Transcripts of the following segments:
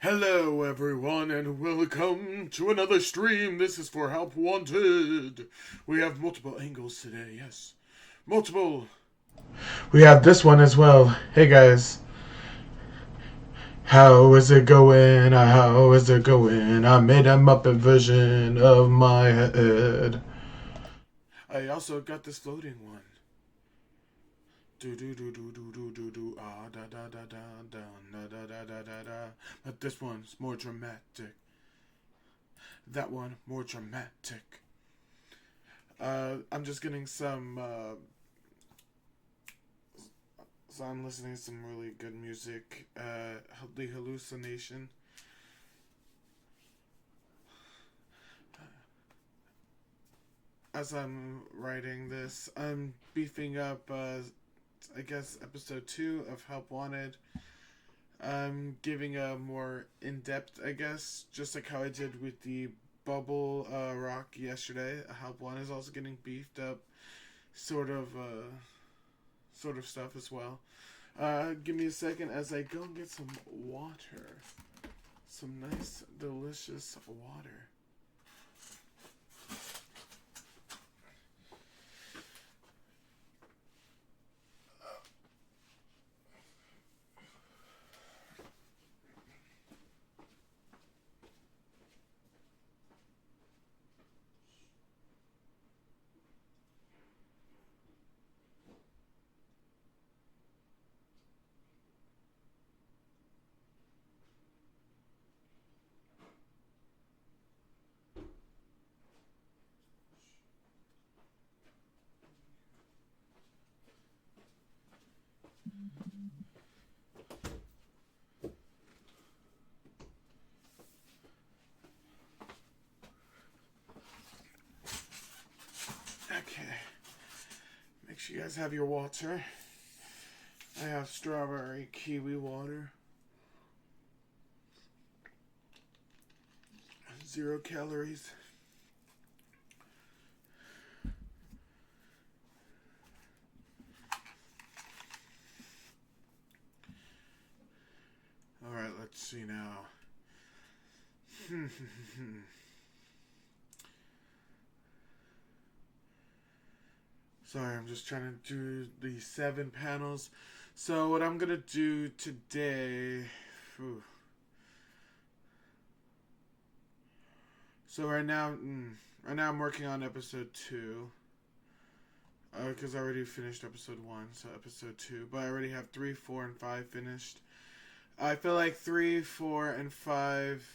Hello, everyone, and welcome to another stream. This is for Help Wanted. We have multiple angles today, yes. Multiple. We have this one as well. Hey guys, how is it going? How is it going? I made a Muppet version of my head. I also got this floating one. Do do do do do do do do ah da da da da da da da da da da da. But this one's more dramatic. That one more dramatic. I'm just getting some. So I'm listening to some really good music. The Hallucination. As I'm writing this, I'm beefing up, I guess, episode 2 of Help Wanted. I'm giving a more in depth, I guess, just like how I did with the Bubble Rock yesterday. Help Wanted is also getting beefed up, sort of, sort of stuff as well. Give me a second as I go and get some water. Some nice, delicious water. Okay. Make sure you guys have your water. I have strawberry kiwi water. 0 calories. Alright, let's see now. Sorry, I'm just trying to do the 7 panels. So what I'm gonna do today... Whew. So right now I'm working on episode 2. Because I already finished episode 1, so episode 2. But I already have 3, 4, and 5 finished. I feel like 3, 4, and 5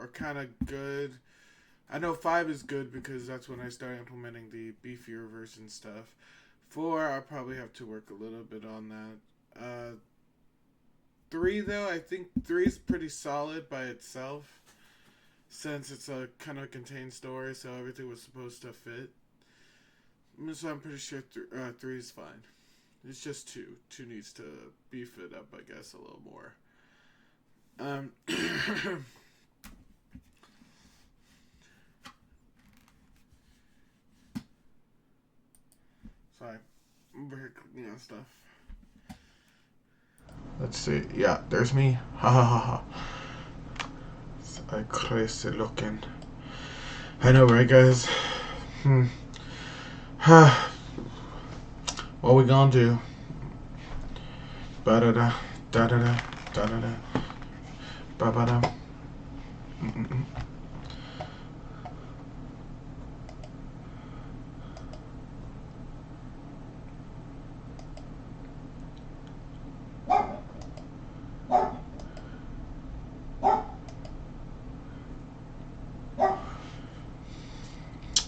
are kind of good. I know 5 is good because that's when I started implementing the beefier version stuff. 4, I'll probably have to work a little bit on that. 3, though, I think 3 is pretty solid by itself. Since it's a kind of contained story, so everything was supposed to fit. So I'm pretty sure 3 is fine. It's just 2. 2 needs to beef it up, I guess, a little more. Sorry. I'm over here cleaning on stuff. Let's see. Yeah, there's me. Ha ha ha ha. I crazy looking. I know, right, guys? What we gonna do? Ba da da da da da da da da. Ba ba da.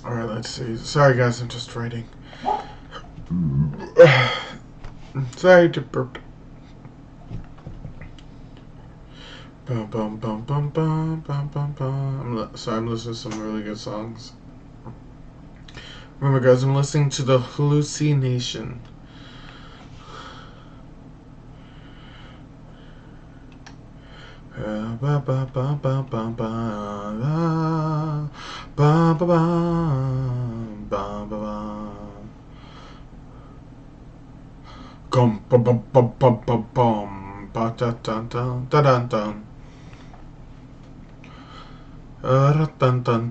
Alright, let's see. Sorry, guys, I'm just writing. Sorry to burp. Bum bum bum bum bum bum bum bum. Sorry, I'm listening to some really good songs. Remember, guys, I'm listening to the Hallucination. Ba ba ba ba ba ba ba ba ba ba ba. Gum bum bum bum bum bum bum ba da da da da da da. Dun dun dun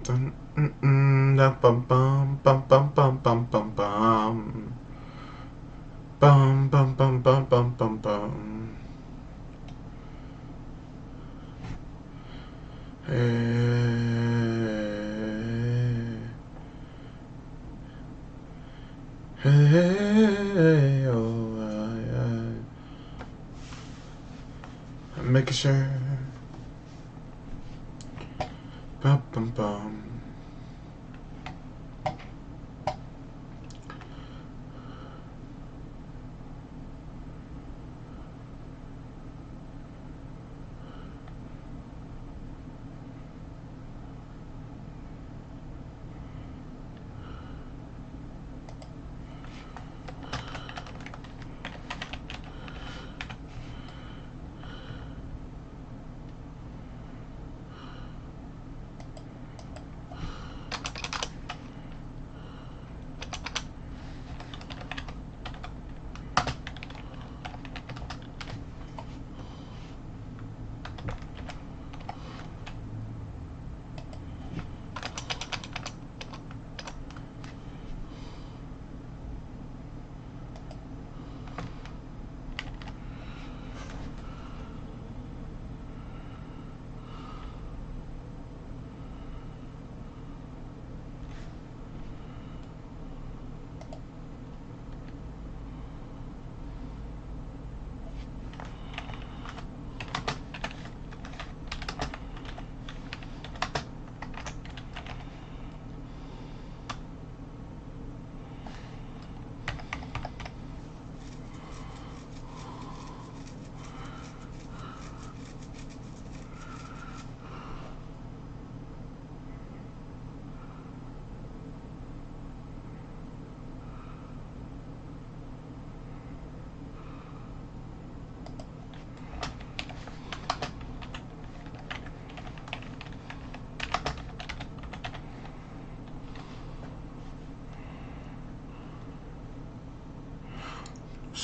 dun. Bum bum bum bum bum bum bum bum. Bum bum bum bum bum bum bum. Hey, oh, I'm making sure. Bum bum bum.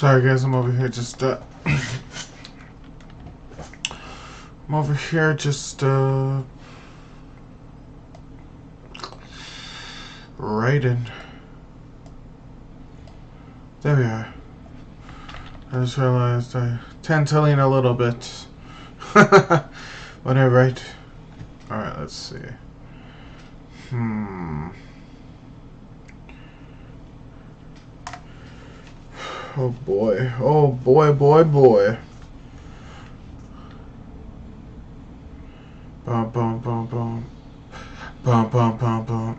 Sorry guys, I'm over here just I'm over here just writing. There we are. I just realized I tantalling a little bit when I write. Alright, let's see. Oh boy. Oh boy, boy, boy. Bum, bum, bum, bum. Bum, bum, bum, bum.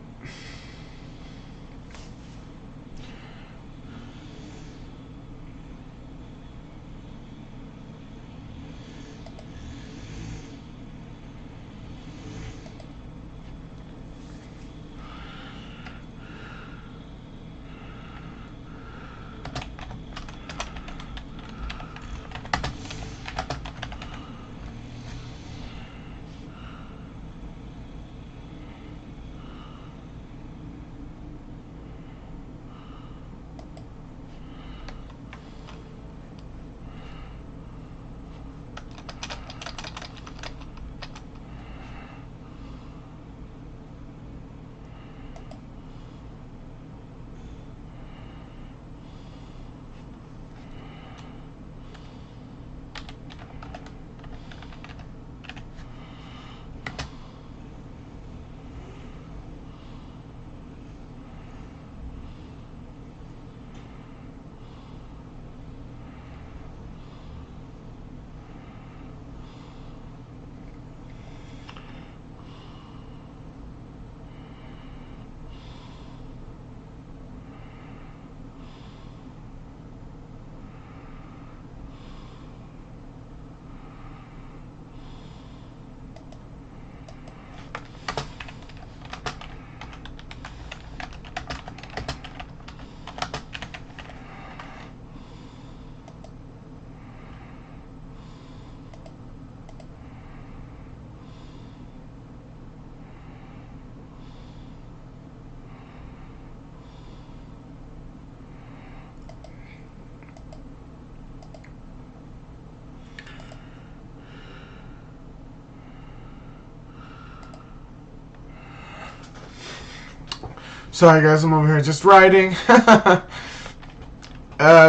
Sorry guys, I'm over here just writing.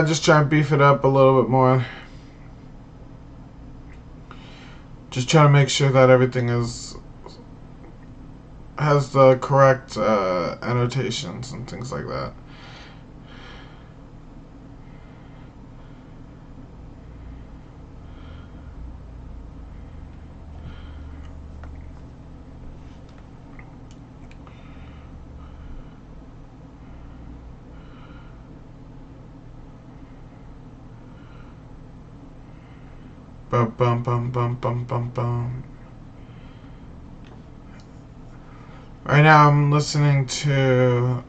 Just trying to beef it up a little bit more. Just trying to make sure that everything has the correct annotations and things like that. Bum bum bum bum bum bum bum. Right now I'm listening to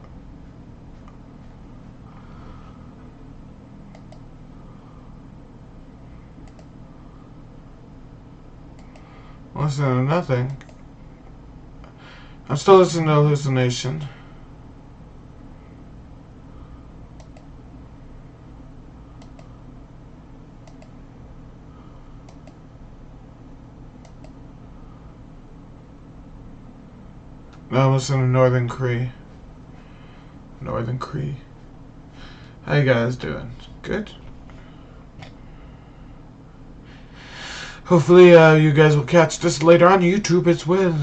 nothing. I'm still listening to Hallucination. Now I'm listening to Northern Cree. Northern Cree. How you guys doing? Good? Hopefully you guys will catch this later on YouTube. It's with...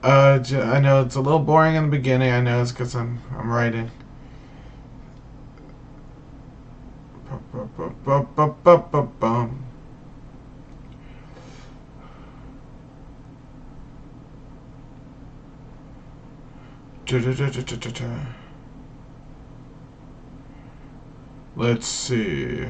I know it's a little boring in the beginning. I know it's because I'm writing. Let's see.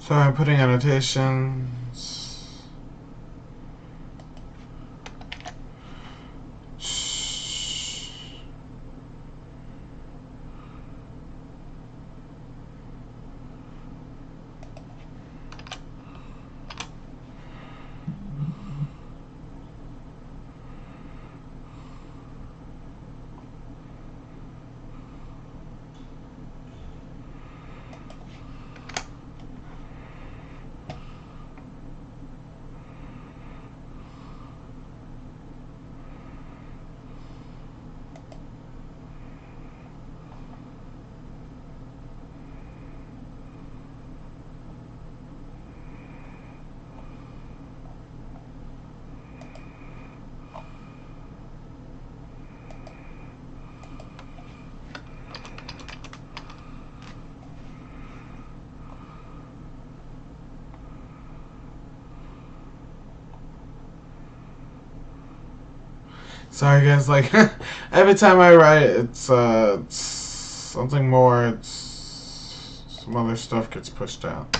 So I'm putting annotations. Sorry guys, like every time I write it's something more, some other stuff gets pushed out.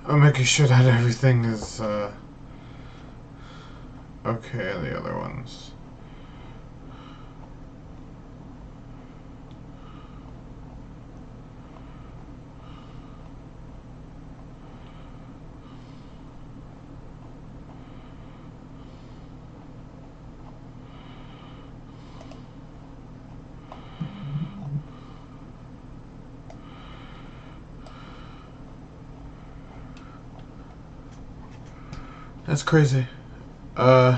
I'm making sure that everything is okay, the other ones. That's crazy. Sorry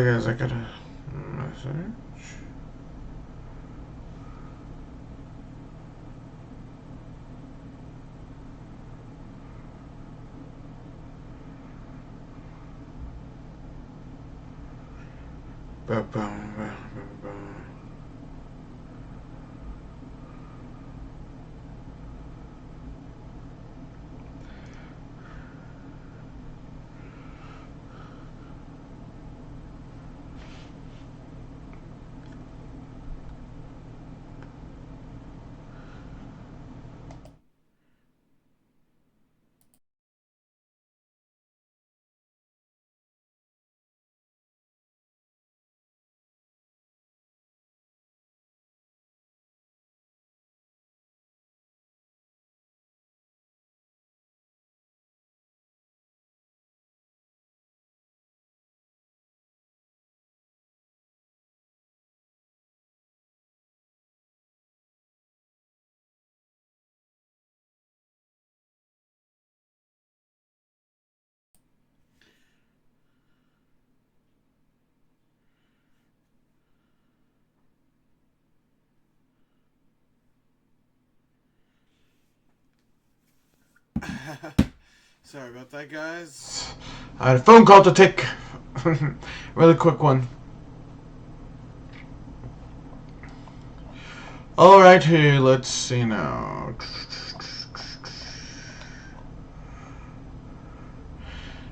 guys, I got a message. Ba-bum. Sorry about that, guys. I had a phone call to take. Really quick one. Alright, here, let's see now.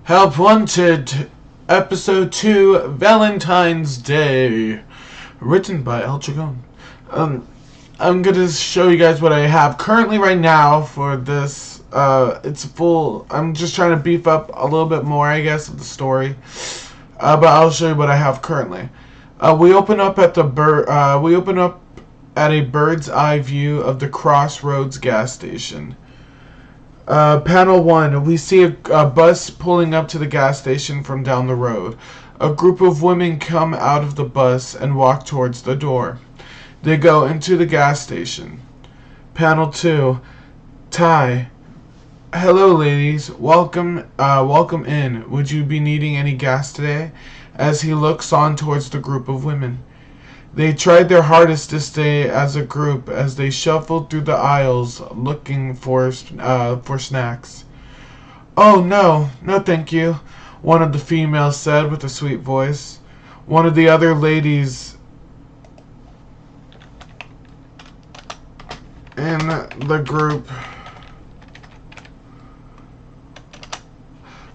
Help Wanted, Episode 2, Valentine's Day. Written by El Dragon. I'm gonna show you guys what I have currently right now for this it's full. I'm just trying to beef up a little bit more, I guess, of the story. But I'll show you what I have currently. We open up at a bird's eye view of the Crossroads gas station. Panel 1. We see a bus pulling up to the gas station from down the road. A group of women come out of the bus and walk towards the door. They go into the gas station. Panel 2. Ty. Hello, ladies. Welcome in. Would you be needing any gas today? As he looks on towards the group of women. They tried their hardest to stay as a group as they shuffled through the aisles looking for snacks. Oh, no thank you, one of the females said with a sweet voice. One of the other ladies in the group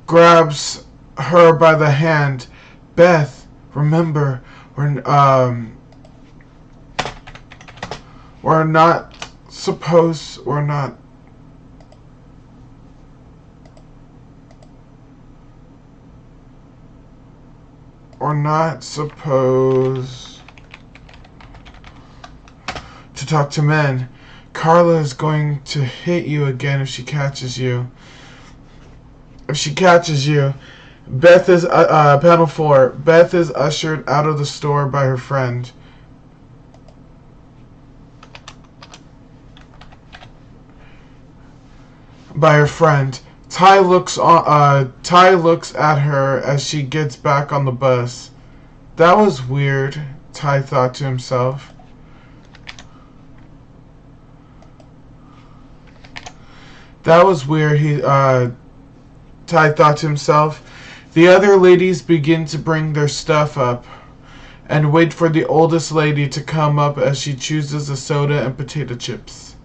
grabs her by the hand. Beth, remember, we're not supposed to talk to men. Carla is going to hit you again if she catches you. Beth is panel 4. Beth is ushered out of the store by her friend. Ty looks at her as she gets back on the bus. That was weird, Ty thought to himself. Ty thought to himself. The other ladies begin to bring their stuff up and wait for the oldest lady to come up as she chooses a soda and potato chips.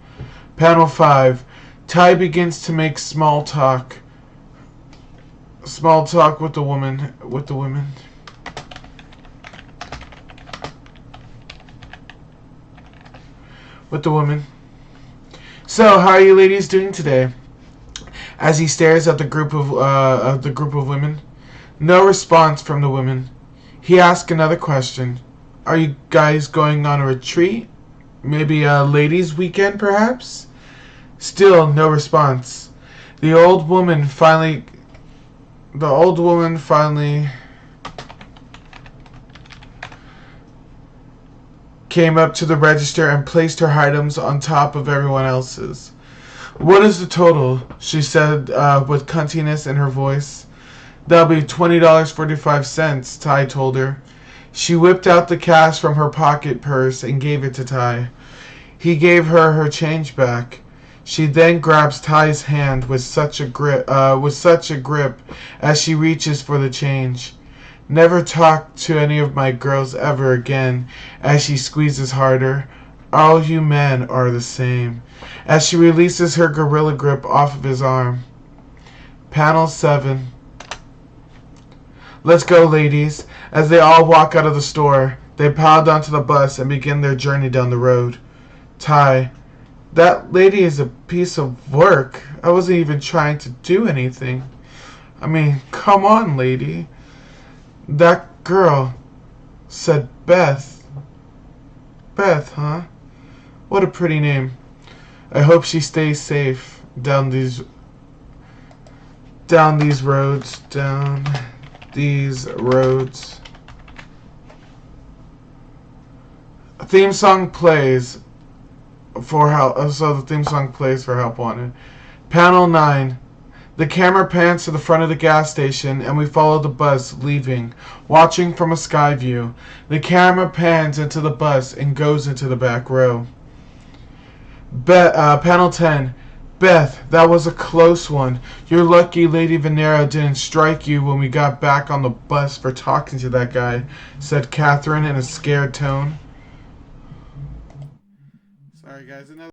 Panel 5. Ty begins to make small talk with the women. So, how are you ladies doing today? As he stares at the group of women. No response from the women. He asks another question. Are you guys going on a retreat? Maybe a ladies' weekend, perhaps? Still no response. The old woman finally came up to the register and placed her items on top of everyone else's. What is the total? She said with cuntiness in her voice. That'll be $20.45, Ty told her. She whipped out the cash from her pocket purse and gave it to Ty. He gave her change back. She then grabs Ty's hand with such a grip as she reaches for the change. Never talk to any of my girls ever again, as she squeezes harder. All you men are the same, as she releases her gorilla grip off of his arm. Panel 7. Let's go, ladies. As they all walk out of the store, they piled onto the bus and begin their journey down the road. Ty. That lady is a piece of work. I wasn't even trying to do anything. I mean, come on, lady. That girl said Beth. Beth, huh? What a pretty name. I hope she stays safe down these roads. A theme song plays for help. So the theme song plays for Help Wanted. Panel 9. The camera pans to the front of the gas station, and we follow the bus leaving, watching from a sky view. The camera pans into the bus and goes into the back row. Panel 10. Beth, that was a close one. You're lucky Lady Venera didn't strike you when we got back on the bus for talking to that guy, said Catherine in a scared tone. Sorry, guys. Another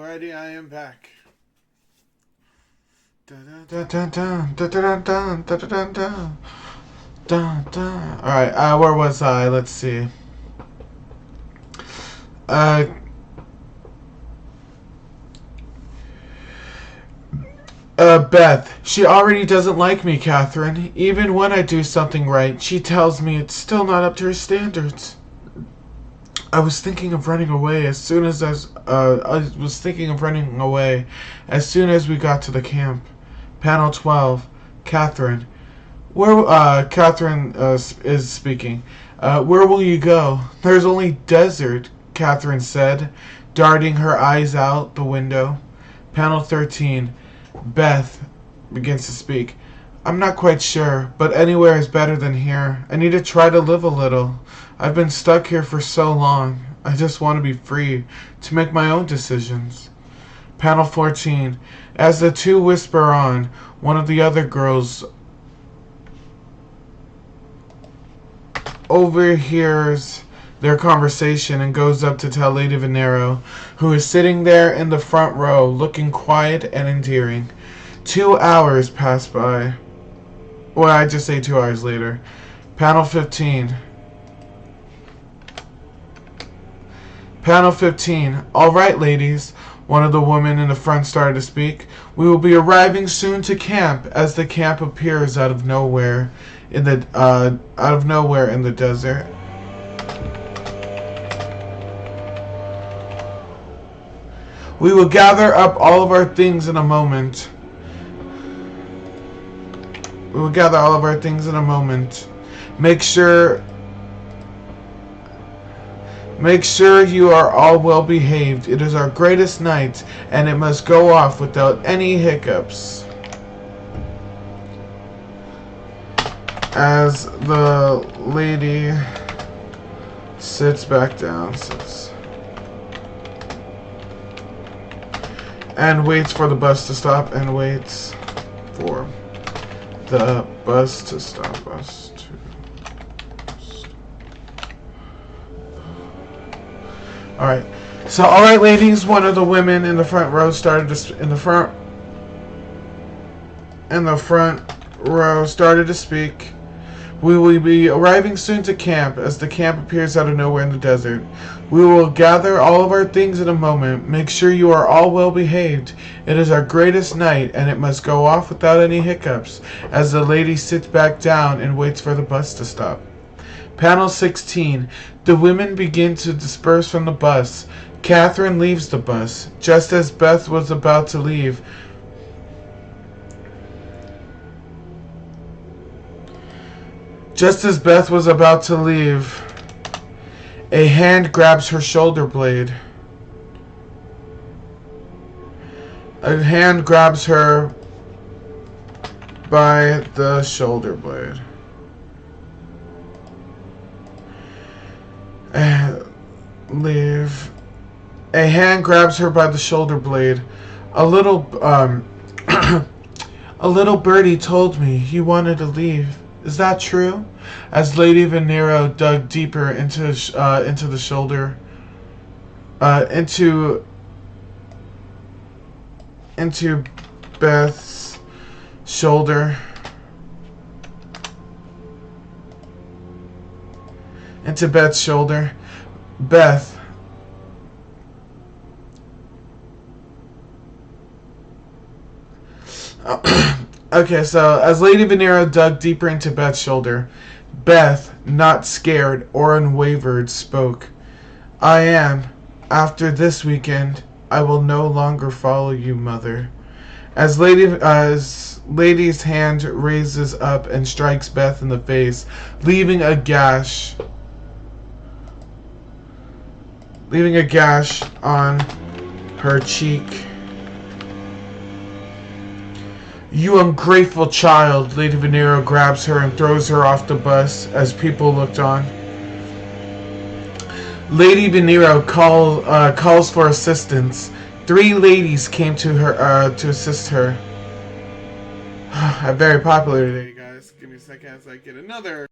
Alrighty, I am back. Alright, where was I? Let's see. Beth, she already doesn't like me, Catherine. Even when I do something right, she tells me it's still not up to her standards. I was thinking of running away as soon as we got to the camp. Panel 12. Catherine. Catherine is speaking. Where will you go? There's only desert, Catherine said, darting her eyes out the window. Panel 13. Beth begins to speak. I'm not quite sure, but anywhere is better than here. I need to try to live a little. I've been stuck here for so long. I just want to be free, to make my own decisions. Panel 14. As the two whisper on, one of the other girls overhears their conversation and goes up to tell Lady Venero, who is sitting there in the front row, looking quiet and endearing. 2 hours pass by. Well, I just say 2 hours later. Panel 15. Panel 15. All right, ladies. One of the women in the front started to speak. We will be arriving soon to camp, as the camp appears out of nowhere in the desert. We will gather up all of our things in a moment. Make sure you are all well behaved. It is our greatest night, and it must go off without any hiccups. As the lady sits back down, and waits for the bus to stop, Alright. So, alright, ladies, one of the women in the front row started to speak. We will be arriving soon to camp, as the camp appears out of nowhere in the desert. We will gather all of our things in a moment. Make sure you are all well behaved. It is our greatest night, and it must go off without any hiccups, as the lady sits back down and waits for the bus to stop. Panel 16. The women begin to disperse from the bus. Catherine leaves the bus. Just as Beth was about to leave, a hand grabs her shoulder blade. A hand grabs her by the shoulder blade. A hand grabs her by the shoulder blade. A little birdie told me you wanted to leave. Is that true? As Lady Venero dug deeper into the shoulder, into Beth's shoulder, Beth. Okay, so as Lady Venero dug deeper into Beth's shoulder, Beth, not scared or unwavered, spoke. I am. After this weekend, I will no longer follow you, Mother. As Lady's hand raises up and strikes Beth in the face, leaving a gash on her cheek. You ungrateful child! Lady Venero grabs her and throws her off the bus as people looked on. Lady Venero calls for assistance. 3 ladies came to her to assist her. I'm very popular today, guys. Give me a second as I get another.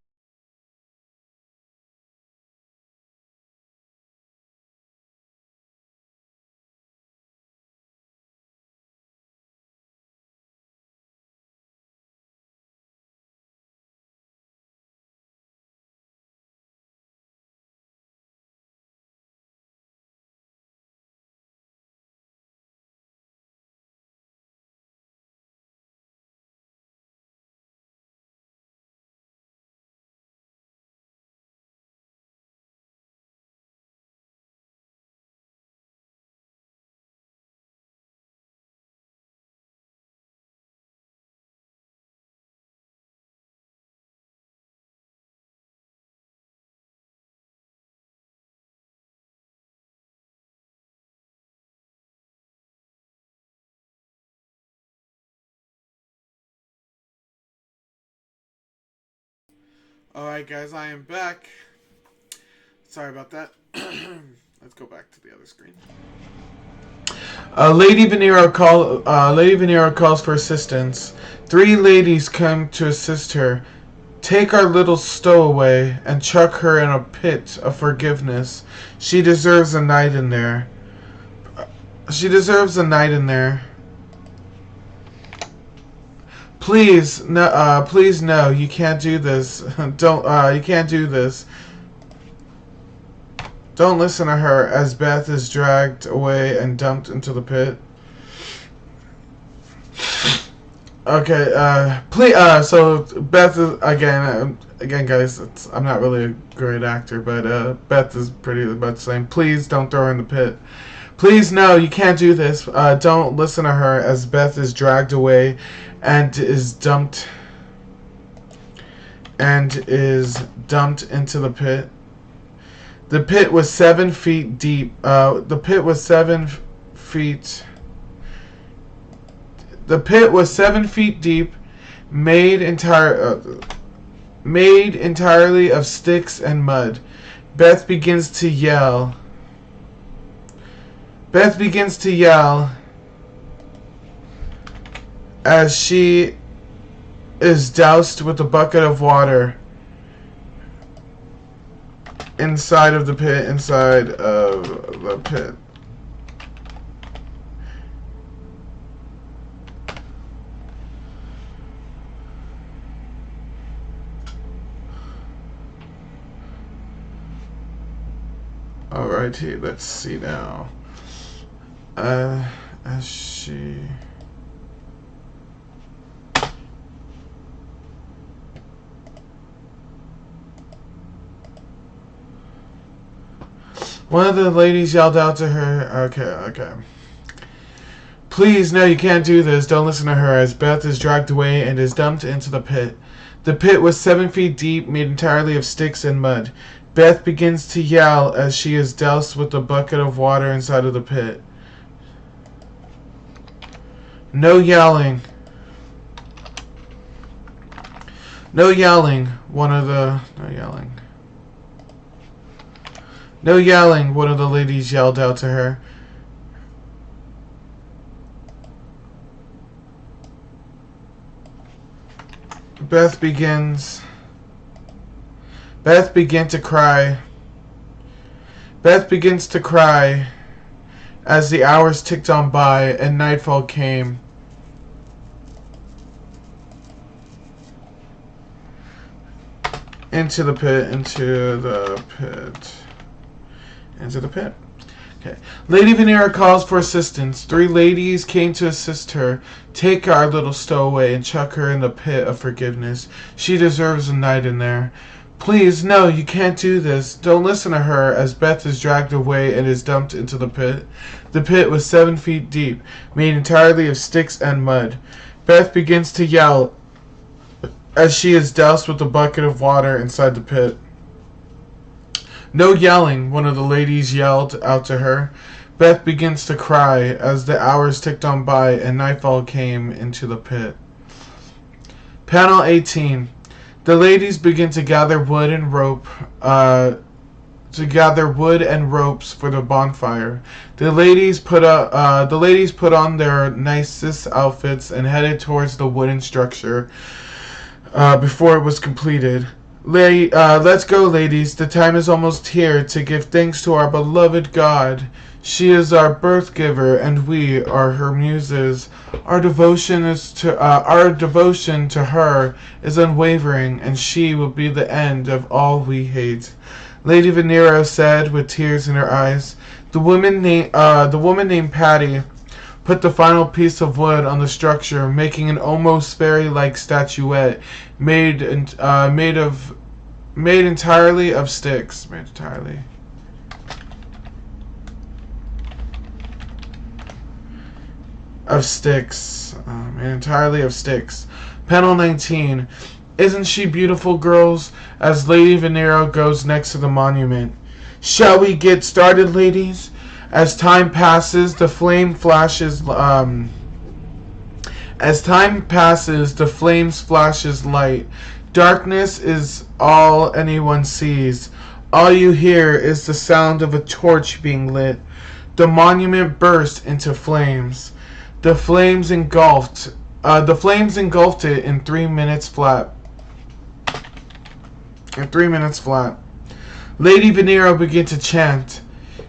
Alright guys, I am back. Sorry about that. Let's go back to the other screen. Lady Venero calls for assistance. 3 ladies come to assist her. Take our little stowaway and chuck her in a pit of forgiveness. She deserves a night in there. Please, no, you can't do this. You can't do this. Don't listen to her as Beth is dragged away and dumped into the pit. Okay, please, so Beth is, again guys, I'm not really a great actor, but, Beth is pretty much saying, please don't throw her in the pit. Please, no, you can't do this. Don't listen to her as Beth is dragged away and is dumped into the pit. The pit was 7 feet deep. The pit was 7 feet deep, made entirely of sticks and mud. Beth begins to yell as she is doused with a bucket of water inside of the pit. Alrighty, let's see now. As she... One of the ladies yelled out to her, okay. Please, no, you can't do this. Don't listen to her as Beth is dragged away and is dumped into the pit. The pit was 7 feet deep, made entirely of sticks and mud. Beth begins to yell as she is doused with a bucket of water inside of the pit. No yelling. No yelling, one of the ladies yelled out to her. Beth began to cry. Beth begins to cry as the hours ticked on by and nightfall came. Into the pit. Okay. Lady Venera calls for assistance. 3 ladies came to assist her. Take our little stowaway and chuck her in the pit of forgiveness. She deserves a night in there. Please, no, you can't do this. Don't listen to her as Beth is dragged away and is dumped into the pit. The pit was 7 feet deep, made entirely of sticks and mud. Beth begins to yell as she is doused with a bucket of water inside the pit. No yelling, one of the ladies yelled out to her. Beth begins to cry as the hours ticked on by and nightfall came into the pit. Panel 18. The ladies begin to gather wood and ropes for the bonfire. The ladies put on their nicest outfits and headed towards the wooden structure before it was completed. Let's go, ladies. The time is almost here to give thanks to our beloved God. She is our birth giver, and we are her muses. Our devotion to her is unwavering, and she will be the end of all we hate. Lady Venero said with tears in her eyes. The woman named Patty put the final piece of wood on the structure, making an almost fairy-like statuette made entirely of sticks. Entirely of sticks. Panel 19. Isn't she beautiful, girls? As Lady Venero goes next to the monument. Shall we get started, ladies? As time passes, the flames flashes light. Darkness is all anyone sees. All you hear is the sound of a torch being lit. The monument burst into flames. The flames engulfed it in 3 minutes flat. Lady Venero began to chant,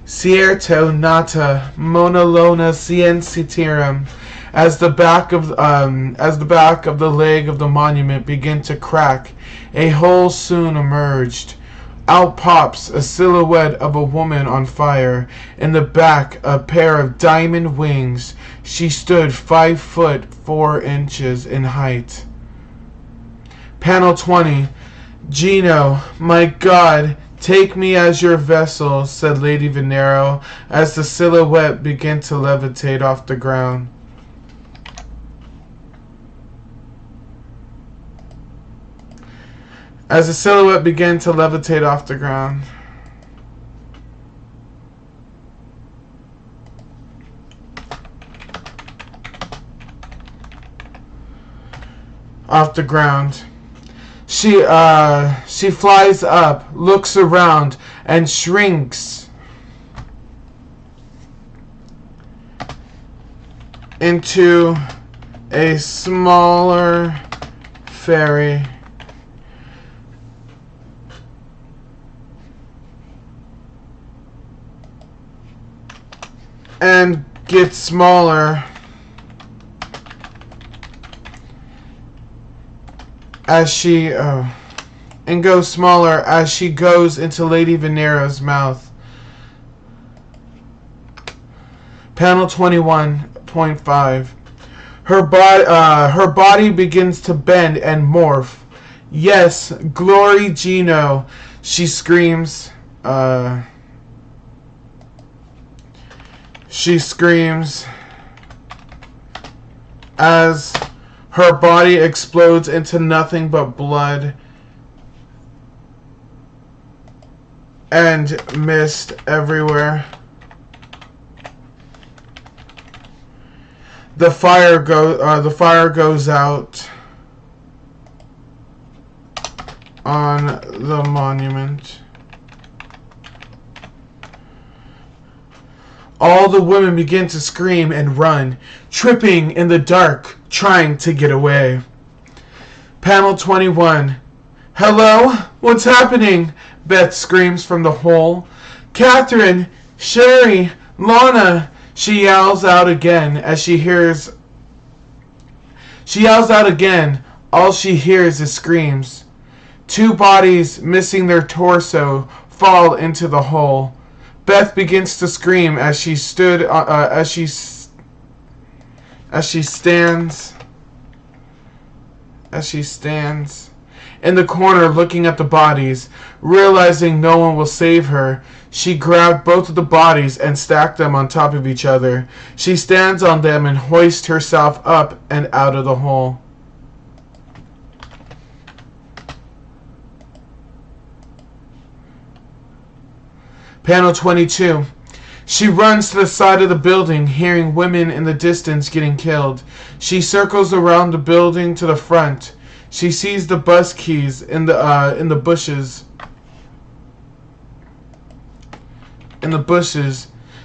Cierto nata monolona ciencitirum, as the back of the leg of the monument began to crack. A hole soon emerged. Out pops a silhouette of a woman on fire. In the back, a pair of diamond wings. She stood 5 foot 4 inches in height. Panel 20. Gino, my God, take me as your vessel, said Lady Venero as the silhouette began to levitate off the ground. As the silhouette began to levitate off the ground. She flies up, looks around, and shrinks into a smaller fairy. And gets smaller as she goes smaller as she goes into Lady Venero's mouth. Panel 21.5. Her body begins to bend and morph. Yes, glory Gino, she screams. She screams as her body explodes into nothing but blood and mist everywhere. The fire goes out on the monument. All the women begin to scream and run, tripping in the dark, trying to get away. Panel 21. Hello? What's happening? Beth screams from the hole. Catherine, Sherry, Lana, she yells out again as she hears. All she hears is screams. 2 bodies missing their torso fall into the hole. Beth begins to scream as she stands in the corner looking at the bodies. Realizing no one will save her, she grabbed both of the bodies and stacked them on top of each other. She stands on them and hoists herself up and out of the hole. Panel 22. She runs to the side of the building, hearing women in the distance getting killed. She circles around the building to the front. She sees the bus keys in the bushes.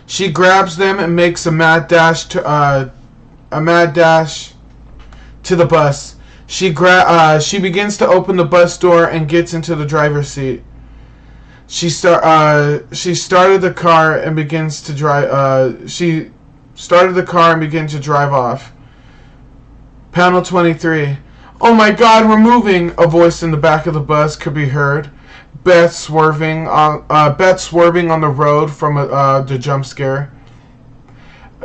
She grabs them and makes a mad dash to the bus. She begins to open the bus door and gets into the driver's seat. She started the car and begins to drive. She started the car and began to drive off. Panel 23. Oh my God, we're moving! A voice in the back of the bus could be heard. Beth swerving on the road from the jump scare.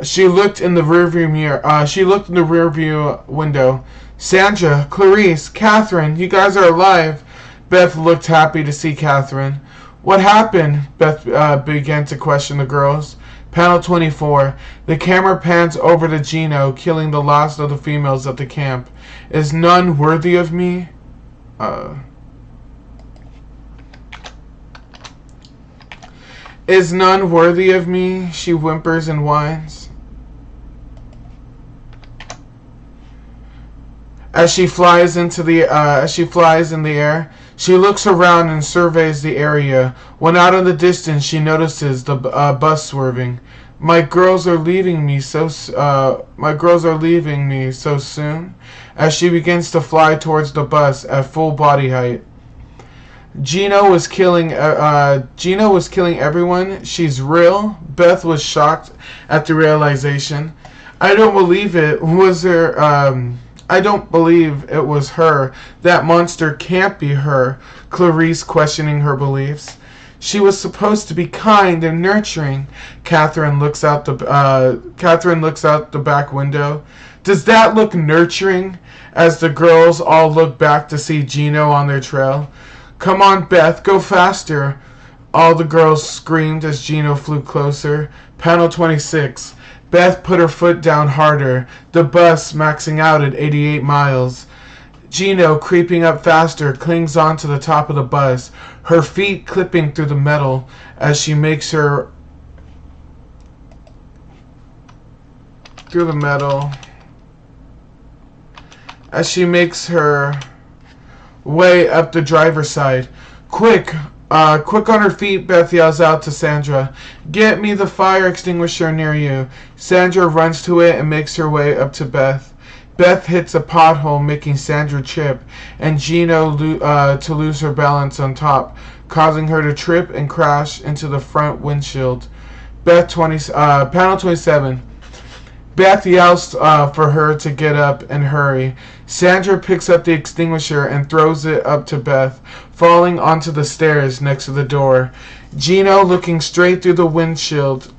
She looked in the rearview mirror. She looked in the rearview window. Sandra, Clarice, Catherine, you guys are alive. Beth looked happy to see Catherine. What happened? Beth began to question the girls. Panel 24. The camera pans over to Gino, killing the last of the females at the camp. Is none worthy of me? Is none worthy of me? She whimpers and whines. As she flies in the air, she looks around and surveys the area. When out in the distance, she notices the bus swerving. My girls are leaving me so soon. As she begins to fly towards the bus at full body height. Gino was killing everyone. She's real. Beth was shocked at the realization. I don't believe it was her. That monster can't be her. Clarice questioning her beliefs. She was supposed to be kind and nurturing. Catherine looks out the back window. Does that look nurturing? As the girls all look back to see Gino on their trail. Come on, Beth, go faster. All the girls screamed as Gino flew closer. Panel 26. Beth put her foot down harder. The bus maxing out at 88 miles. Gino, creeping up faster, clings onto the top of the bus, her feet clipping through the metal as she makes her way up the driver's side. Quick on her feet, Beth yells out to Sandra. Get me the fire extinguisher near you. Sandra runs to it and makes her way up to Beth. Beth hits a pothole, making Sandra trip, and Gino to lose her balance on top, causing her to trip and crash into the front windshield. Panel 27. Beth yells for her to get up and hurry. Sandra picks up the extinguisher and throws it up to Beth, falling onto the stairs next to the door. Gino, looking straight through the windshield.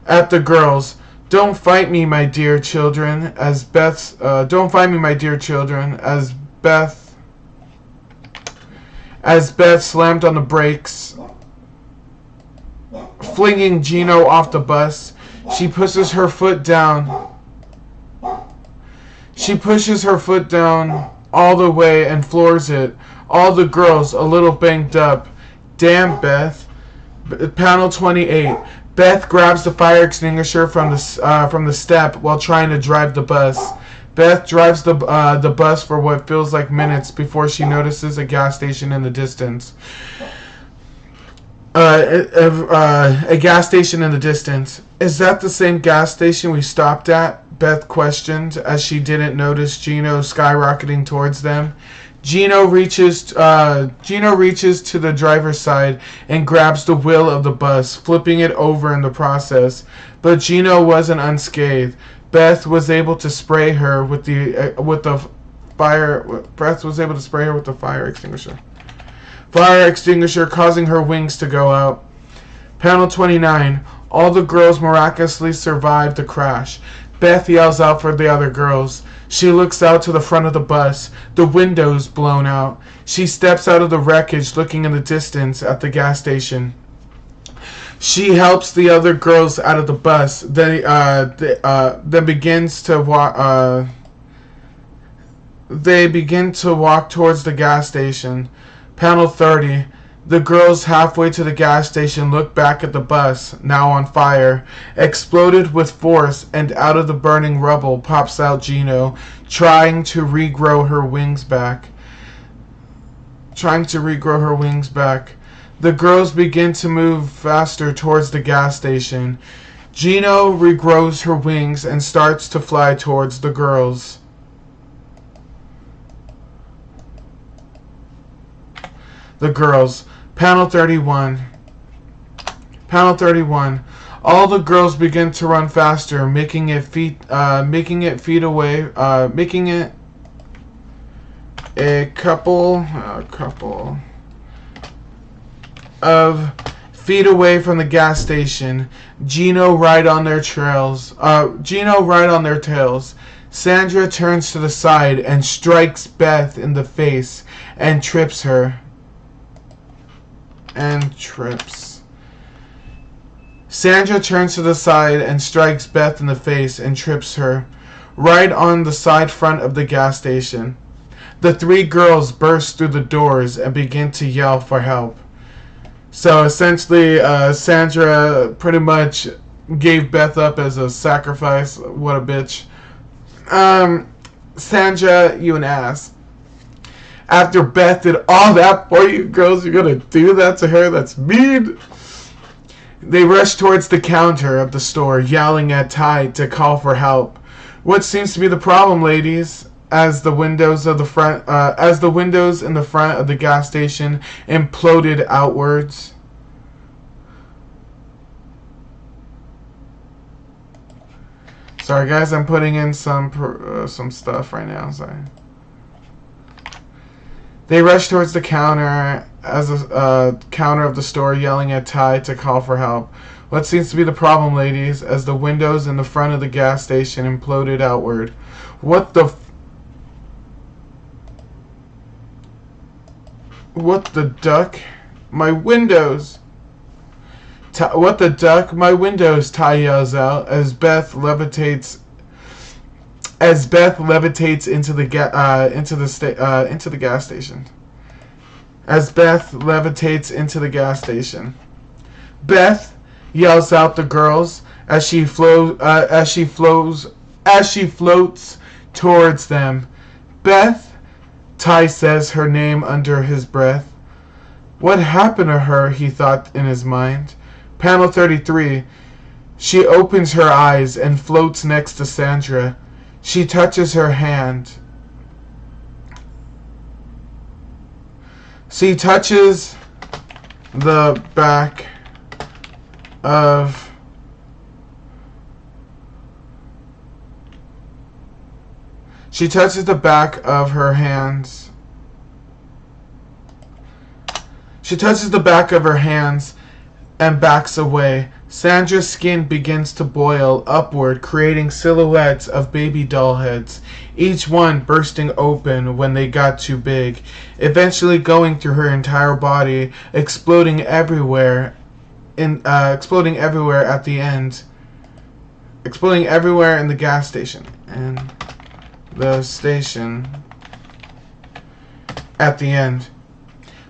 At the girls. Don't fight me, my dear children, as Beth slammed on the brakes, flinging Gino off the bus. She pushes her foot down all the way and floors it. All the girls a little banged up. Damn, Beth. Panel 28. Beth grabs the fire extinguisher from the step while trying to drive the bus. Beth drives the bus for what feels like minutes before she notices a gas station in the distance. A gas station in the distance. Is that the same gas station we stopped at? Beth questioned as she didn't notice Gino skyrocketing towards them. Gino reaches to the driver's side and grabs the wheel of the bus, flipping it over in the process. But Gino wasn't unscathed. Beth was able to spray her with the fire extinguisher. Fire extinguisher causing her wings to go out. Panel 29. All the girls miraculously survived the crash. Beth yells out for the other girls. She looks out to the front of the bus, the windows blown out. She steps out of the wreckage, looking in the distance at the gas station. She helps the other girls out of the bus. Then begins to walk. They begin to walk towards the gas station. Panel 30. The girls halfway to the gas station look back at the bus, now on fire. Exploded with force, and out of the burning rubble pops out Gino, trying to regrow her wings back. The girls begin to move faster towards the gas station. Gino regrows her wings and starts to fly towards the girls. The girls. Panel 31. All the girls begin to run faster, making it a couple of feet away from the gas station. Gino right on their tails. Sandra turns to the side and strikes Beth in the face and trips her. Sandra turns to the side and strikes Beth in the face and trips her, right on the side front of the gas station. The three girls burst through the doors and begin to yell for help. So essentially, Sandra pretty much gave Beth up as a sacrifice. What a bitch. Sandra, you an ass. After Beth did all that for you girls, you're gonna do that to her? That's mean. They rushed towards the counter of the store, yelling at Ty to call for help. What seems to be the problem, ladies? As the windows in the front of the gas station imploded outwards. Sorry, guys, I'm putting in some stuff right now. Sorry. They rushed towards the counter counter of the store, yelling at Ty to call for help. What seems to be the problem, ladies? As the windows in the front of the gas station imploded outward. What the duck? My windows! What the duck? My windows! Ty yells out as Beth levitates into the gas station. As Beth levitates into the gas station. Beth, yells out the girls as she floats towards them. Beth, Ty says her name under his breath. What happened to her, he thought in his mind. Panel 33. She opens her eyes and floats next to Sandra. She touches her hand. She touches the back of her hands. She touches the back of her hands and backs away. Sandra's skin begins to boil upward, creating silhouettes of baby doll heads, each one bursting open when they got too big, eventually going through her entire body, exploding everywhere at the end. Exploding everywhere in the gas station. And the station at the end.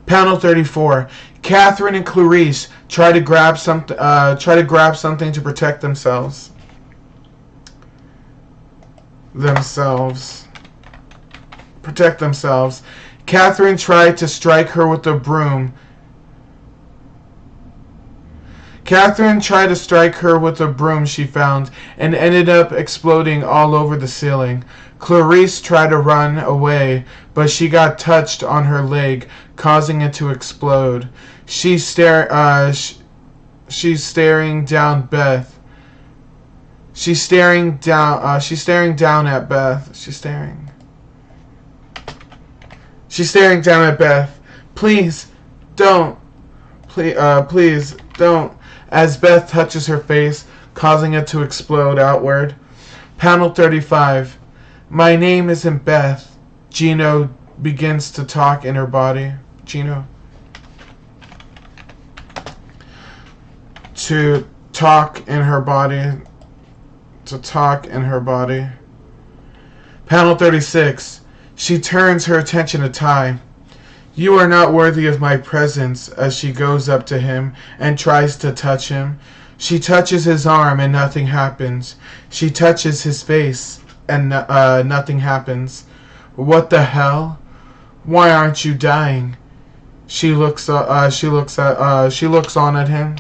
Panel 34. Catherine and Clarice try to grab something to protect themselves. Protect themselves. Catherine tried to strike her with a broom. She found and ended up exploding all over the ceiling. Clarice tried to run away, but she got touched on her leg, causing it to explode. She's staring down Beth. She's staring down at Beth. She's staring down at Beth. Please don't. Please don't. As Beth touches her face, causing it to explode outward. Panel 35. My name isn't Beth. Gino begins to talk in her body. To talk in her body. Panel 36. She turns her attention to Ty. You are not worthy of my presence, as she goes up to him and tries to touch him. She touches his arm and nothing happens. She touches his face and nothing happens. What the hell? Why aren't you dying? She looks on at him.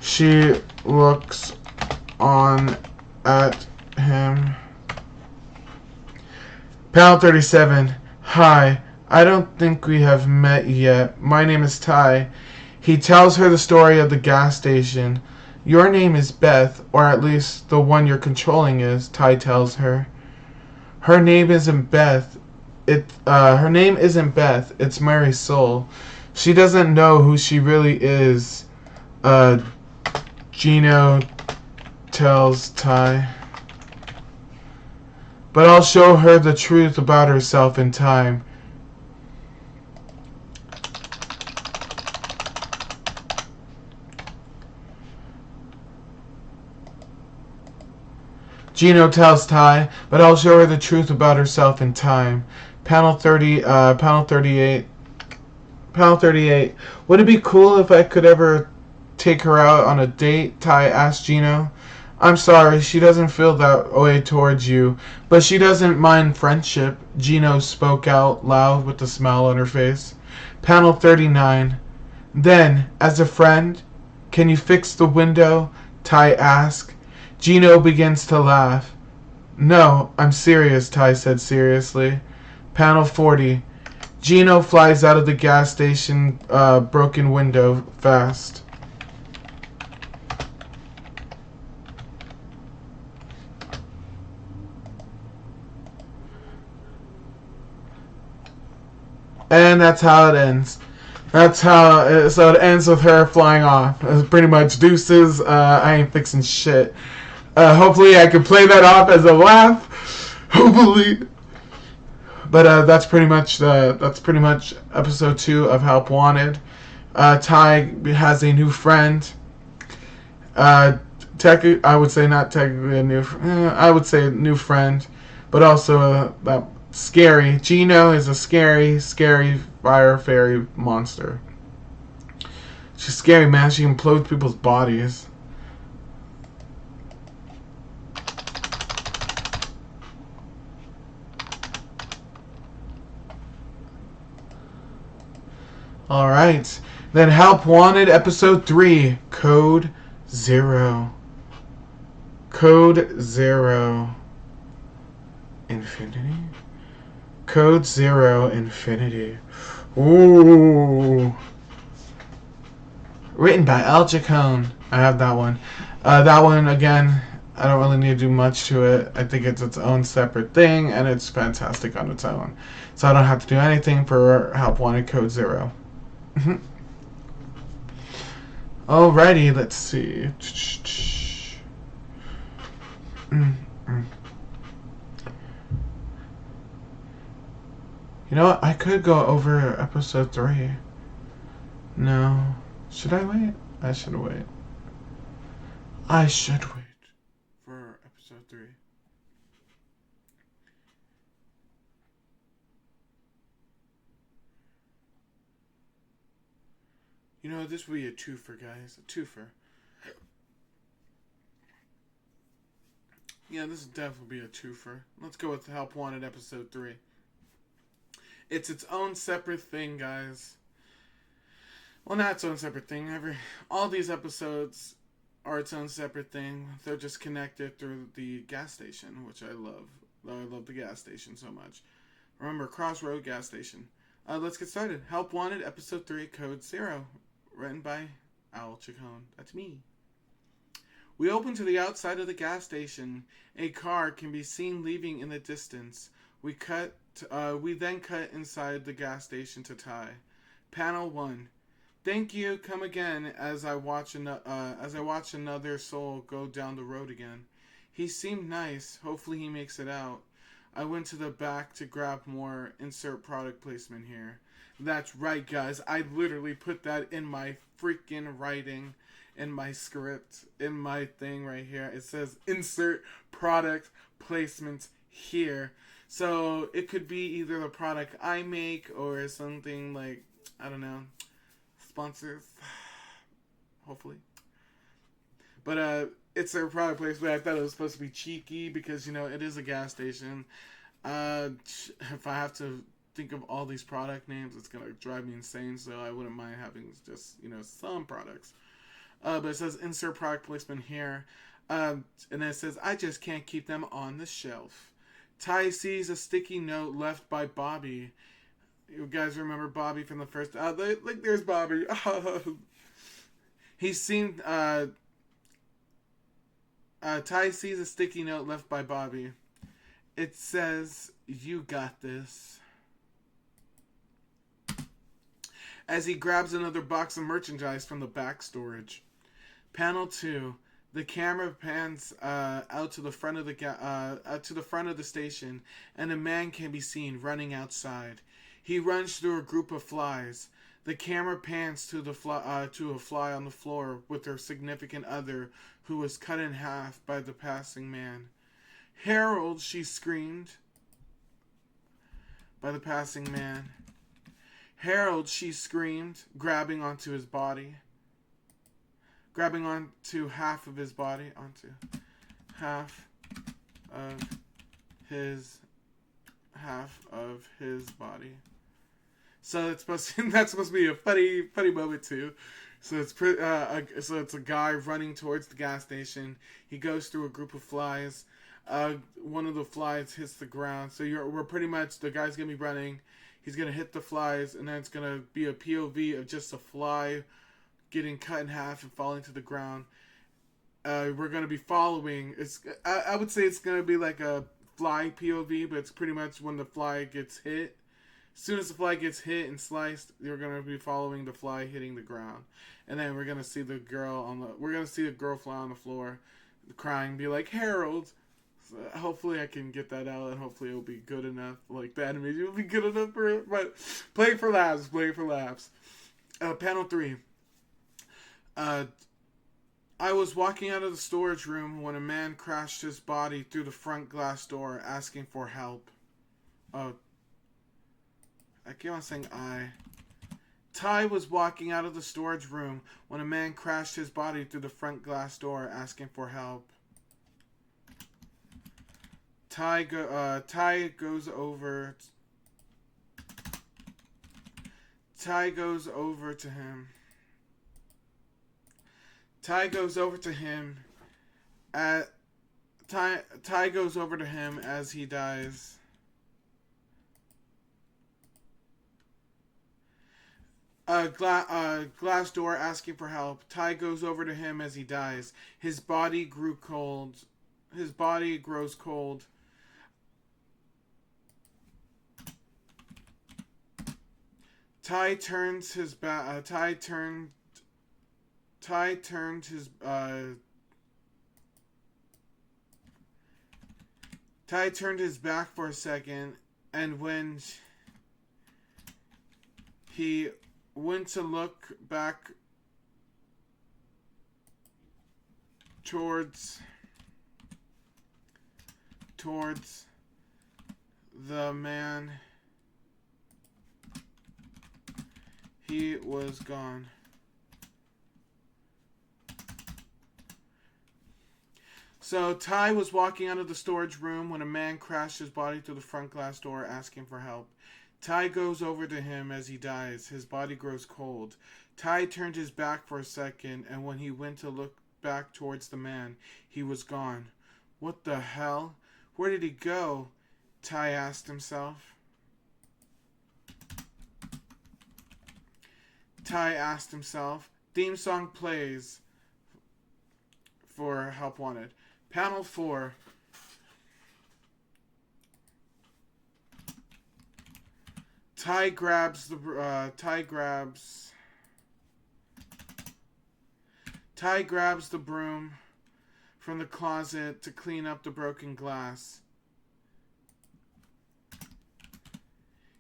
She looks on at him. Panel 37. Hi. I don't think we have met yet. My name is Ty. He tells her the story of the gas station. Your name is Beth, or at least the one you're controlling is, Ty tells her. Her name isn't Beth. Her name isn't Beth. It's Mary Soul. She doesn't know who she really is. Gino tells Ty. But I'll show her the truth about herself in time. Gino tells Ty, but I'll show her the truth about herself in time. Panel 38. Panel 38. Would it be cool if I could ever take her out on a date? Ty asked Gino. I'm sorry, she doesn't feel that way towards you, but she doesn't mind friendship. Gino spoke out loud with a smile on her face. Panel 39. Then, as a friend, can you fix the window? Ty asked. Gino begins to laugh. No, I'm serious, Ty said seriously. Panel 40. Gino flies out of the gas station broken window fast. And that's how it ends. So it ends with her flying off. It's pretty much deuces. I ain't fixing shit. Hopefully I can play that off as a laugh. Hopefully. But that's pretty much episode 2 of Help Wanted. Ty has a new friend. I would say not technically a new. I would say a new friend, but also that scary. Gino is a scary fire fairy monster. She's scary, man. She implodes people's bodies. Alright. Then Help Wanted Episode 3. Code Zero. Code Zero. Infinity? Code Zero Infinity. Ooh. Written by Al Chacon. I have that one. That one, again, I don't really need to do much to it. I think it's its own separate thing, and it's fantastic on its own. So I don't have to do anything for Help Wanted Code Zero. Alrighty, let's see. You know what? I could go over episode 3. No. Should I wait? I should wait. I should wait for episode 3. You know, this will be a twofer, guys. A twofer. Yeah, this will definitely be a twofer. Let's go with Help Wanted Episode 3. It's its own separate thing, guys. Well, not its own separate thing. All these episodes are its own separate thing. They're just connected through the gas station, which I love. I love the gas station so much. Remember, Crossroad Gas Station. Let's get started. Help Wanted Episode 3, Code Zero. Written by Al Chacon. That's me. We open to the outside of the gas station. A car can be seen leaving in the distance. We then cut inside the gas station to Ty. Panel 1. Thank you. Come again as I watch another soul go down the road again. He seemed nice. Hopefully he makes it out. I went to the back to grab more. Insert product placement here. That's right, guys. I literally put that in my freaking writing, in my script, in my thing right here. It says insert product placement here. So it could be either the product I make or something like, I don't know, sponsors. Hopefully. But it's a product placement. I thought it was supposed to be cheeky because, you know, it is a gas station. If I have to think of all these product names, it's gonna drive me insane, so I wouldn't mind having just, you know, some products. But it says insert product placement here. And then it says, I just can't keep them on the shelf. Ty sees a sticky note left by Bobby. You guys remember Bobby from the first... like, there's Bobby. He's seen... Ty sees a sticky note left by Bobby. It says, you got this. As he grabs another box of merchandise from the back storage. Panel 2. The camera pans out to the front of the station, and a man can be seen running outside. He runs through a group of flies. The camera pans to a fly on the floor with her significant other, who was cut in half by the passing man. Harold, she screamed. By the passing man. Harold, she screamed, grabbing onto his body. Grabbing onto half of his body. Onto half of his body. So it's that's supposed to be a funny moment too. So it's a guy running towards the gas station. He goes through a group of flies. One of the flies hits the ground. So we're pretty much, the guy's gonna be running. He's gonna hit the flies, and then it's gonna be a POV of just a fly getting cut in half and falling to the ground. We're gonna be following. I would say it's gonna be like a fly POV, but it's pretty much when the fly gets hit. As soon as the fly gets hit and sliced, you're gonna be following the fly hitting the ground, and then we're gonna see the girl fly on the floor, crying, be like, Harold. So hopefully I can get that out, and hopefully it'll be good enough. Like the animation will be good enough for it. But play for laughs. Panel 3. I was walking out of the storage room when a man crashed his body through the front glass door, asking for help. Oh. I keep on saying I. Ty was walking out of the storage room when a man crashed his body through the front glass door, asking for help. Ty goes over to him. Ty goes over to him as he dies. Glass door asking for help. Ty goes over to him as he dies. His body grows cold. Ty turned his back for a second, and when he went to look back towards the man, he was gone. So Ty was walking out of the storage room when a man crashed his body through the front glass door, asking for help. Ty goes over to him as he dies. His body grows cold. Ty turned his back for a second, and when he went to look back towards the man, he was gone. What the hell? Where did he go? Ty asked himself. Theme song plays for Help Wanted. Panel 4. Ty grabs the broom from the closet to clean up the broken glass.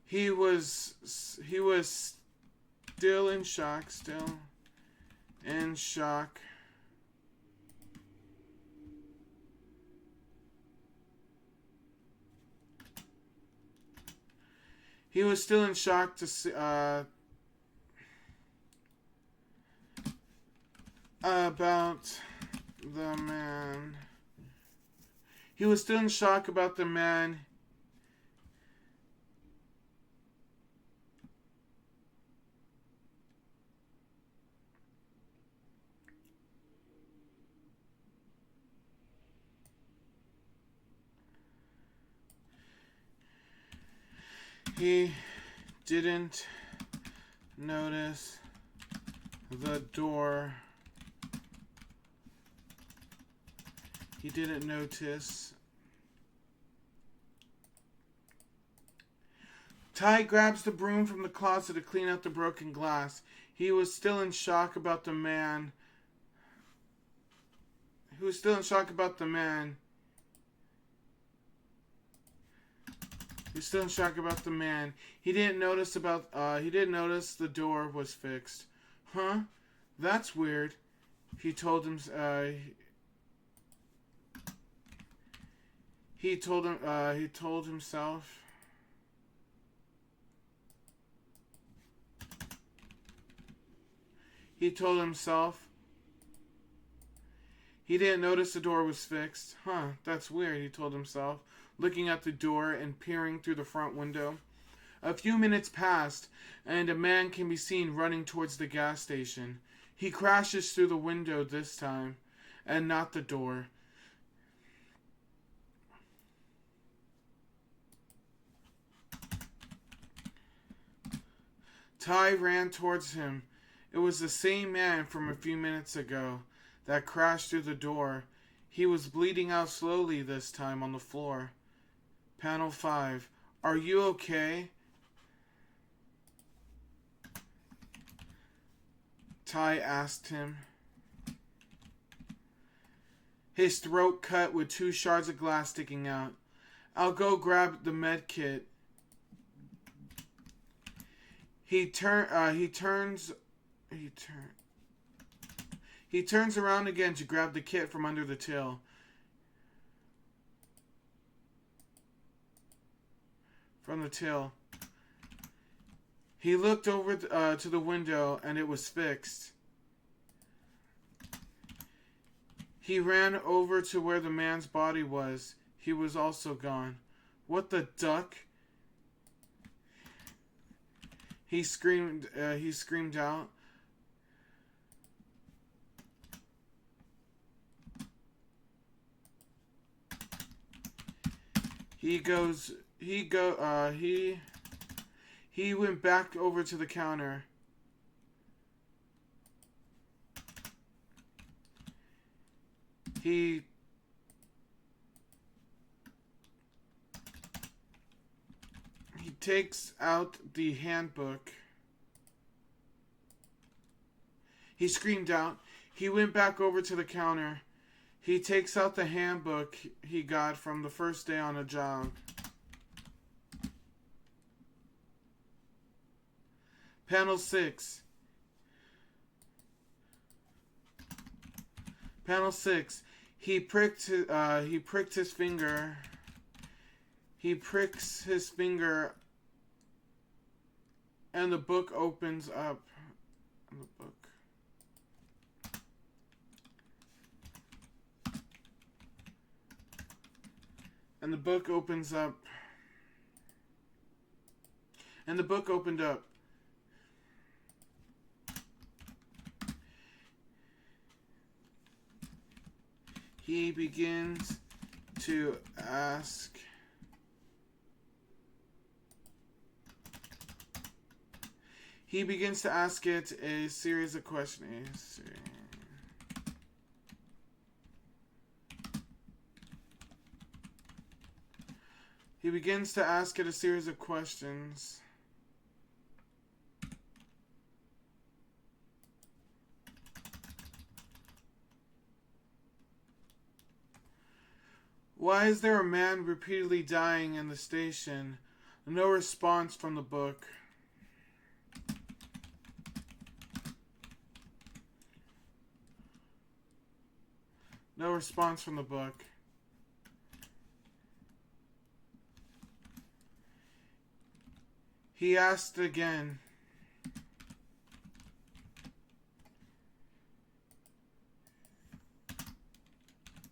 He was still in shock. He was still in shock to see, about the man. He was still in shock about the man. He didn't notice the door. Ty grabs the broom from the closet to clean up the broken glass. He was still in shock about the man. He didn't notice the door was fixed. Huh? That's weird. He told himself. he told himself. He didn't notice the door was fixed. Huh, that's weird, he told himself, looking at the door and peering through the front window. A few minutes passed, and a man can be seen running towards the gas station. He crashes through the window this time, and not the door. Ty ran towards him. It was the same man from a few minutes ago that crashed through the door. He was bleeding out slowly this time on the floor. Panel 5. Are you okay? Ty asked him. His throat cut with 2 shards of glass sticking out. I'll go grab the med kit. He turns around again to grab the kit from under the till. He looked over to the window, and it was fixed. He ran over to where the man's body was. He was also gone. What the duck? He screamed out. He went back over to the counter. He takes out the handbook. He screamed out. He went back over to the counter. He takes out the handbook he got from the first day on a job. Panel 6. Panel 6. He pricked his finger. He pricks his finger, and the book opens up. And the book opens up. And the book opened up. He begins to ask it a series of questions. He begins to ask it a series of questions. Why is there a man repeatedly dying in the station? No response from the book. No response from the book. He asked again.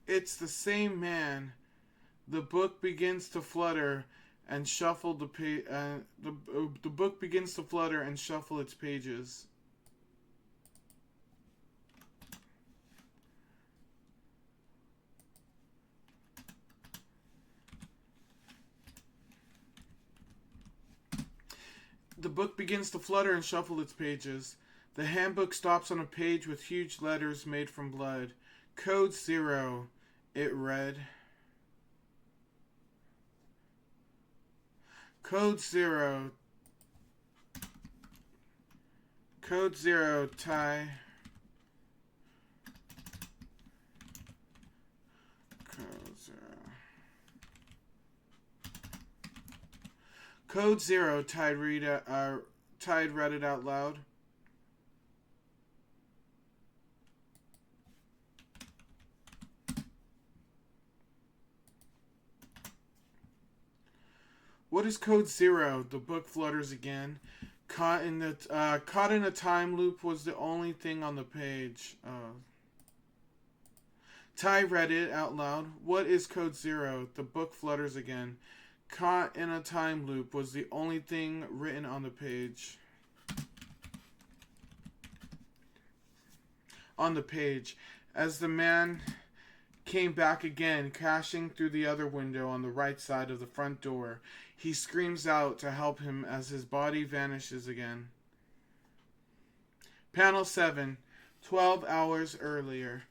It's the same man. The book begins to flutter and shuffle the book begins to flutter and shuffle its pages. The book begins to flutter and shuffle its pages. The handbook stops on a page with huge letters made from blood. Code 0, it read. Code 0. Code 0, Ty. Code 0. Code 0, Ty read it out loud. What is Code 0? The book flutters again. Caught in a time loop was the only thing on the page. Ty read it out loud. What is Code Zero? The book flutters again. Caught in a time loop was the only thing written on the page. On the page, as the man came back again, crashing through the other window on the right side of the front door, he screams out to help him as his body vanishes again. Panel 7, 12 hours earlier.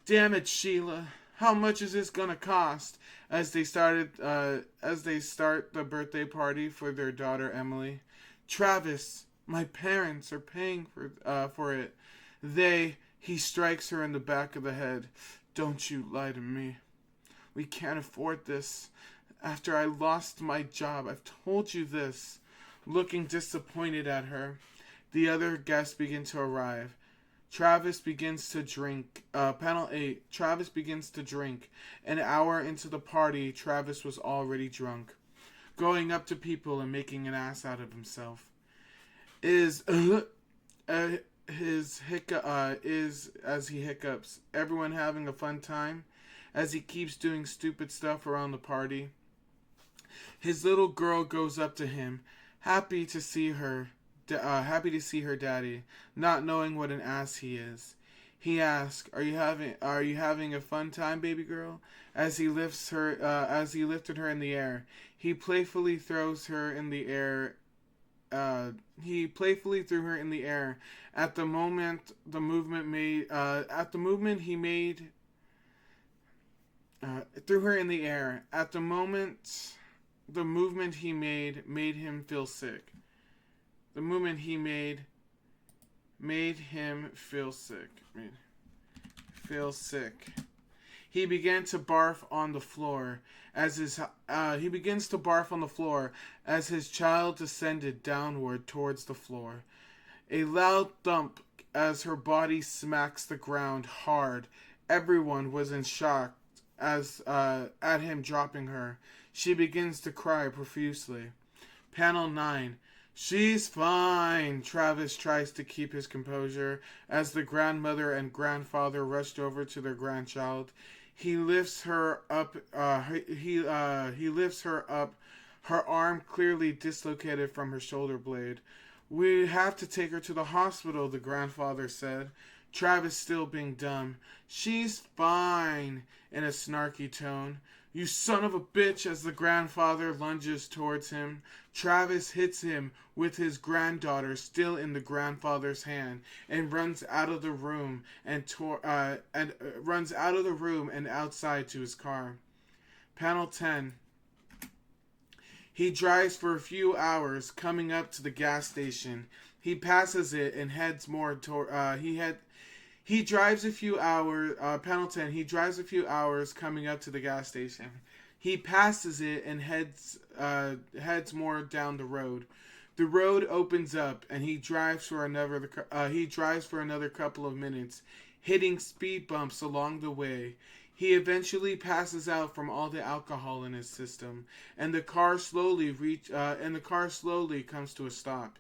Damn it, Sheila. How much is this gonna cost? As they start the birthday party for their daughter Emily. Travis, my parents are paying for it. He strikes her in the back of the head. Don't you lie to me. We can't afford this. After I lost my job, I've told you this. Looking disappointed at her, the other guests begin to arrive. Travis begins to drink. Panel 8. Travis begins to drink. An hour into the party, Travis was already drunk, going up to people and making an ass out of himself. Is as he hiccups. Everyone having a fun time as he keeps doing stupid stuff around the party. His little girl goes up to him, happy to see her daddy, not knowing what an ass he is. He asks, "Are you having a fun time, baby girl?" As he lifted her in the air, he playfully threw her in the air. At the moment, the movement he made him feel sick. The movement he made him feel sick. He began to barf on the floor as his child descended downward towards the floor. A loud thump as her body smacks the ground hard. Everyone was in shock at him dropping her. She begins to cry profusely. Panel 9. She's fine. Travis tries to keep his composure as the grandmother and grandfather rushed over to their grandchild. He lifts her up. He lifts her up. Her arm clearly dislocated from her shoulder blade. We have to take her to the hospital, the grandfather said. Travis still being dumb. She's fine, in a snarky tone. You son of a bitch, as the grandfather lunges towards him. Travis hits him with his granddaughter still in the grandfather's hand and runs out of the room and outside to his car. Panel 10. He drives for a few hours, coming up to the gas station. He passes it and heads more toward. He drives a few hours. Panel 10. He drives a few hours, coming up to the gas station. He passes it and heads more down the road. The road opens up, and he drives for another couple of minutes, hitting speed bumps along the way. He eventually passes out from all the alcohol in his system, and the car slowly comes to a stop.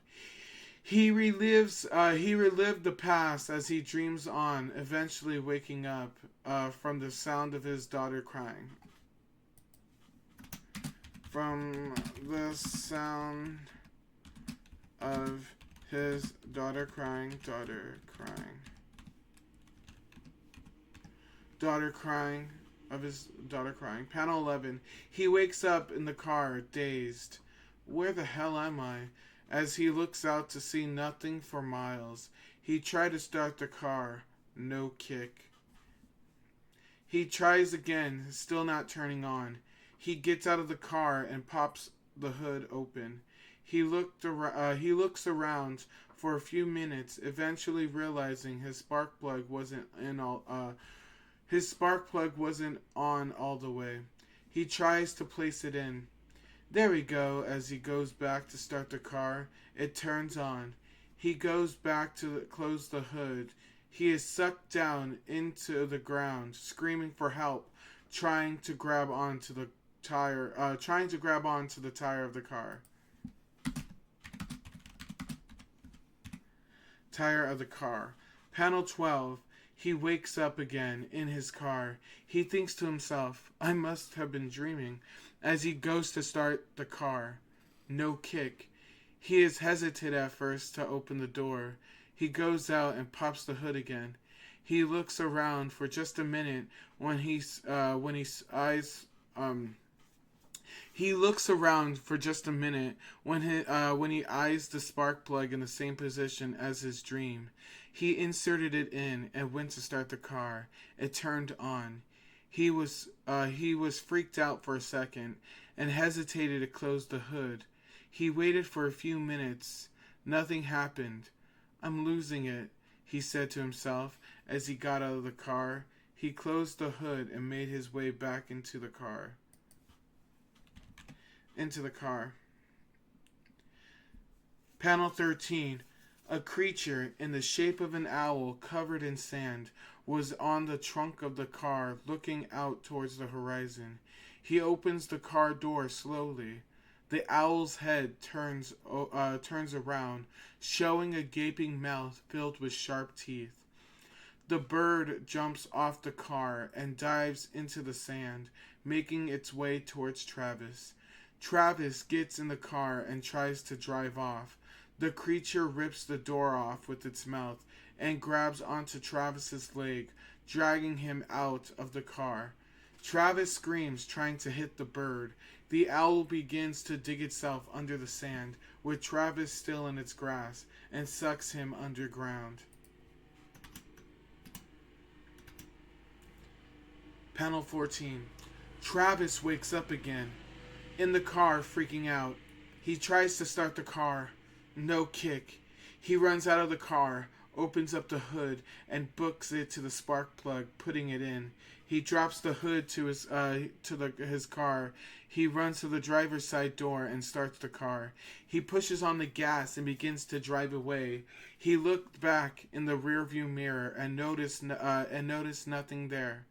He relived the past as he dreams on, eventually waking up from the sound of his daughter crying. From the sound of his daughter crying. Panel 11. He wakes up in the car, dazed. Where the hell am I? As he looks out to see nothing for miles. He tried to start the car. No kick. He tries again, still not turning on. He gets out of the car and pops the hood open. He looks around for a few minutes, eventually realizing his spark plug wasn't on all the way. He tries to place it in. There we go. As he goes back to start the car, it turns on. He goes back to close the hood. He is sucked down into the ground, screaming for help, trying to grab onto the tire of the car. tire of the car. Panel 12. He wakes up again in his car. He thinks to himself, I must have been dreaming, as he goes to start the car. No kick. He is hesitant at first to open the door. He goes out and pops the hood again. He looks around for just a minute he looks around for just a minute when he eyes the spark plug in the same position as his dream. He inserted it in and went to start the car. It turned on. He was freaked out for a second and hesitated to close the hood. He waited for a few minutes. Nothing happened. I'm losing it, he said to himself as he got out of the car. He closed the hood and made his way back into the car. Panel 13. A creature in the shape of an owl covered in sand was on the trunk of the car looking out towards the horizon. He opens the car door slowly. The owl's head turns around, showing a gaping mouth filled with sharp teeth. The bird jumps off the car and dives into the sand, making its way towards Travis. Travis gets in the car and tries to drive off. The creature rips the door off with its mouth and grabs onto Travis's leg, dragging him out of the car. Travis screams, trying to hit the bird. The owl begins to dig itself under the sand, with Travis still in its grasp, and sucks him underground. Panel 14. Travis wakes up again, in the car, freaking out. He tries to start the car. No kick. He runs out of the car, opens up the hood, and books it to the spark plug, putting it in. He drops the hood to his car. He runs to the driver's side door and starts the car. He pushes on the gas and begins to drive away. He looked back in the rearview mirror and noticed nothing there.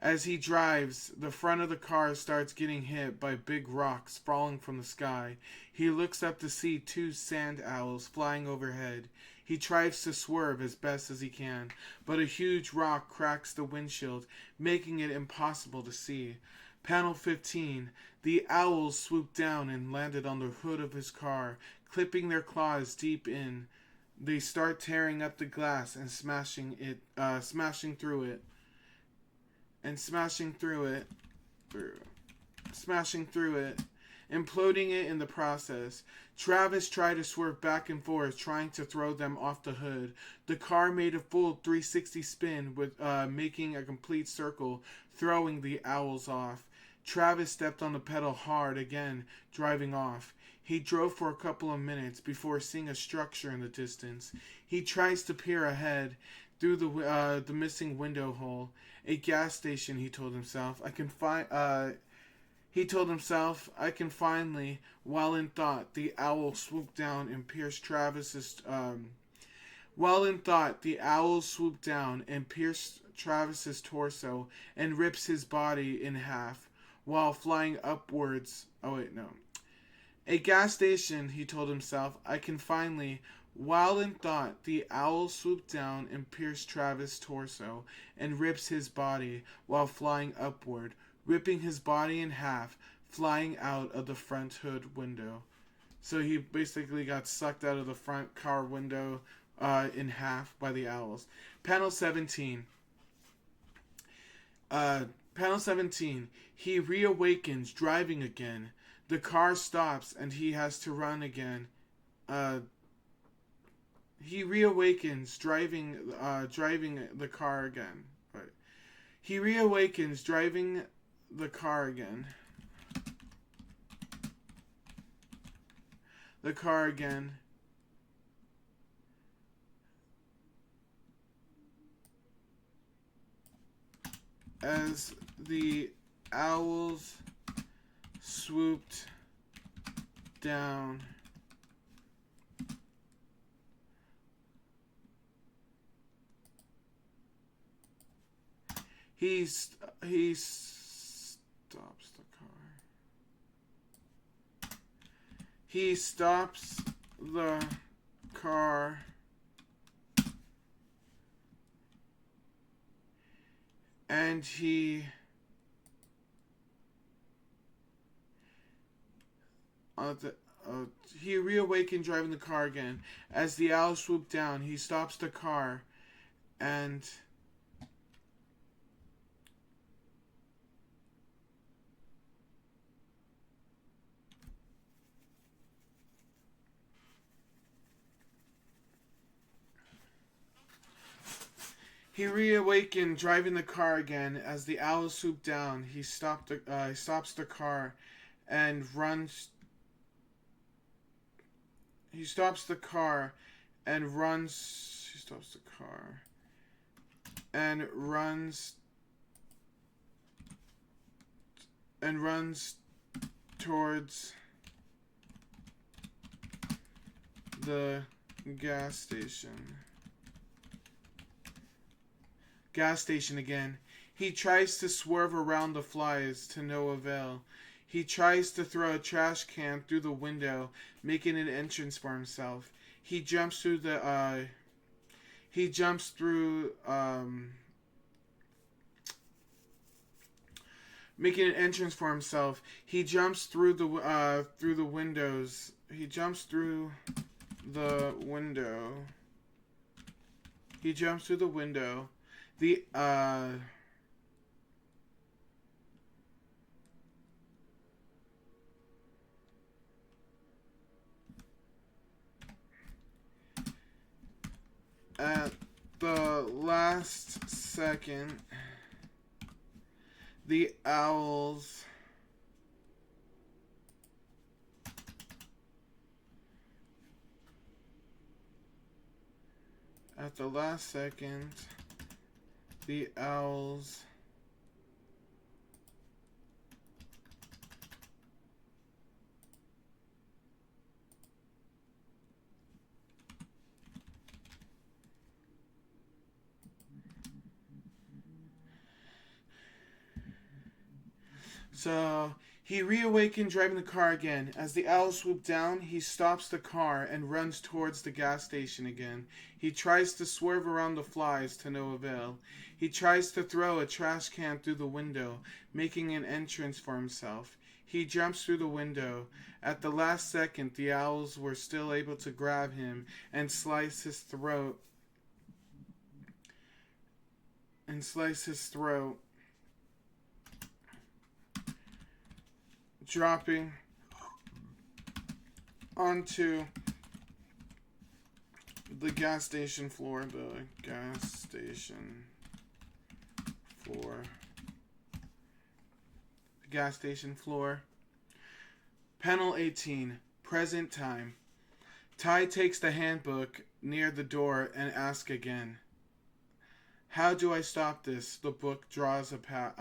As he drives, the front of the car starts getting hit by big rocks falling from the sky. He looks up to see two sand owls flying overhead. He tries to swerve as best as he can, but a huge rock cracks the windshield, making it impossible to see. Panel 15. The owls swooped down and landed on the hood of his car, clipping their claws deep in. They start tearing up the glass and smashing through it, imploding it in the process. Travis tried to swerve back and forth, trying to throw them off the hood. The car made a full 360 spin, with making a complete circle, throwing the owls off. Travis stepped on the pedal hard again, driving off. He drove for a couple of minutes before seeing a structure in the distance. He tries to peer ahead through the missing window hole. A gas station, he told himself. I can finally, while in thought, the owl swooped down and pierced Travis's torso and rips his body in half while flying upwards. A gas station, he told himself. I can finally. While in thought, the owl swooped down and pierced Travis' torso and rips his body while flying upward, ripping his body in half, flying out of the front hood window. So he basically got sucked out of the front car window in half by the owls. Panel 17. He reawakens, driving again. The car stops and he has to run again. He reawakens, driving the car again. Right. He reawakens, driving the car again. As the owls swooped down. He stops the car. He stops the car and he reawakened driving the car again. As the owl swooped down, he stops the car and he reawakened driving the car again. As the owl swooped down, he stops the car and runs. He stops the car and runs. He stops the car and runs towards the gas station. Gas station again. He tries to swerve around the flies to no avail. He tries to throw a trash can through the window, making an entrance for himself. He jumps through making an entrance for himself. He jumps through the windows. He jumps through the window. He jumps through the window. At the last second, the owls So he reawakened driving the car again. As the owl swooped down, he stops the car and runs towards the gas station again. He tries to swerve around the flies to no avail. He tries to throw a trash can through the window, making an entrance for himself. He jumps through the window. At the last second, the owls were still able to grab him and slice his throat. Dropping onto the gas station floor. Panel 18. Present time. Ty takes the handbook near the door and asks again. How do I stop this? The book draws a pass.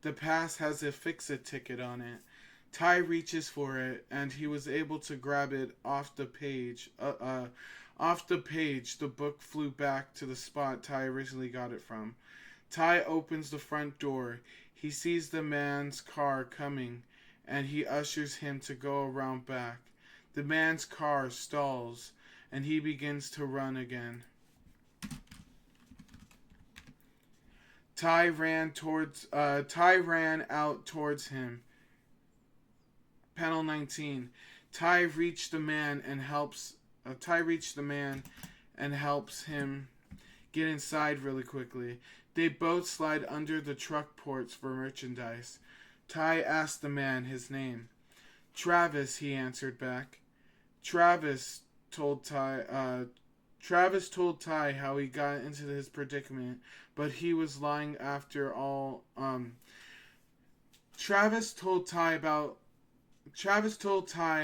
The pass has a fix-it ticket on it. Ty reaches for it, and he was able to grab it off the page. The book flew back to the spot Ty originally got it from. Ty opens the front door. He sees the man's car coming, and he ushers him to go around back. The man's car stalls, and he begins to run again. Ty ran out towards him. Panel 19. Ty reached the man and helps him get inside really quickly. They both slide under the truck ports for merchandise. Ty asked the man his name. Travis, he answered back. Travis told Ty how he got into his predicament, but he was lying after all. Travis told Ty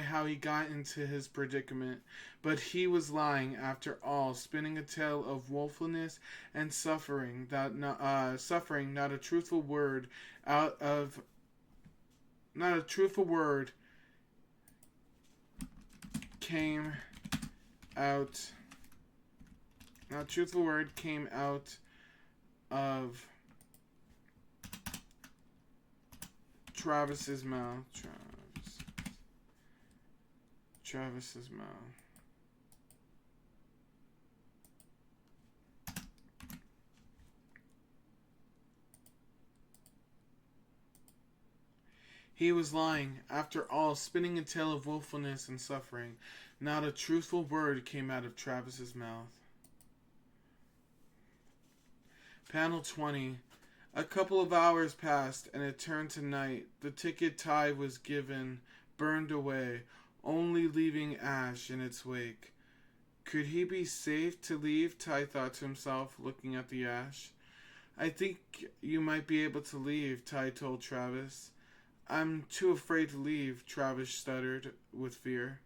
how he got into his predicament, but he was lying after all, spinning a tale of woefulness and suffering, not a truthful word came out. Not a truthful word came out of Travis's mouth. Travis's mouth. He was lying, after all, spinning a tale of woefulness and suffering. Not a truthful word came out of Travis's mouth. Panel 20. A couple of hours passed, and it turned to night. The ticket Ty was given burned away, only leaving ash in its wake. Could he be safe to leave? Ty thought to himself, looking at the ash. I think you might be able to leave, Ty told Travis. I'm too afraid to leave, Travis shuddered with fear.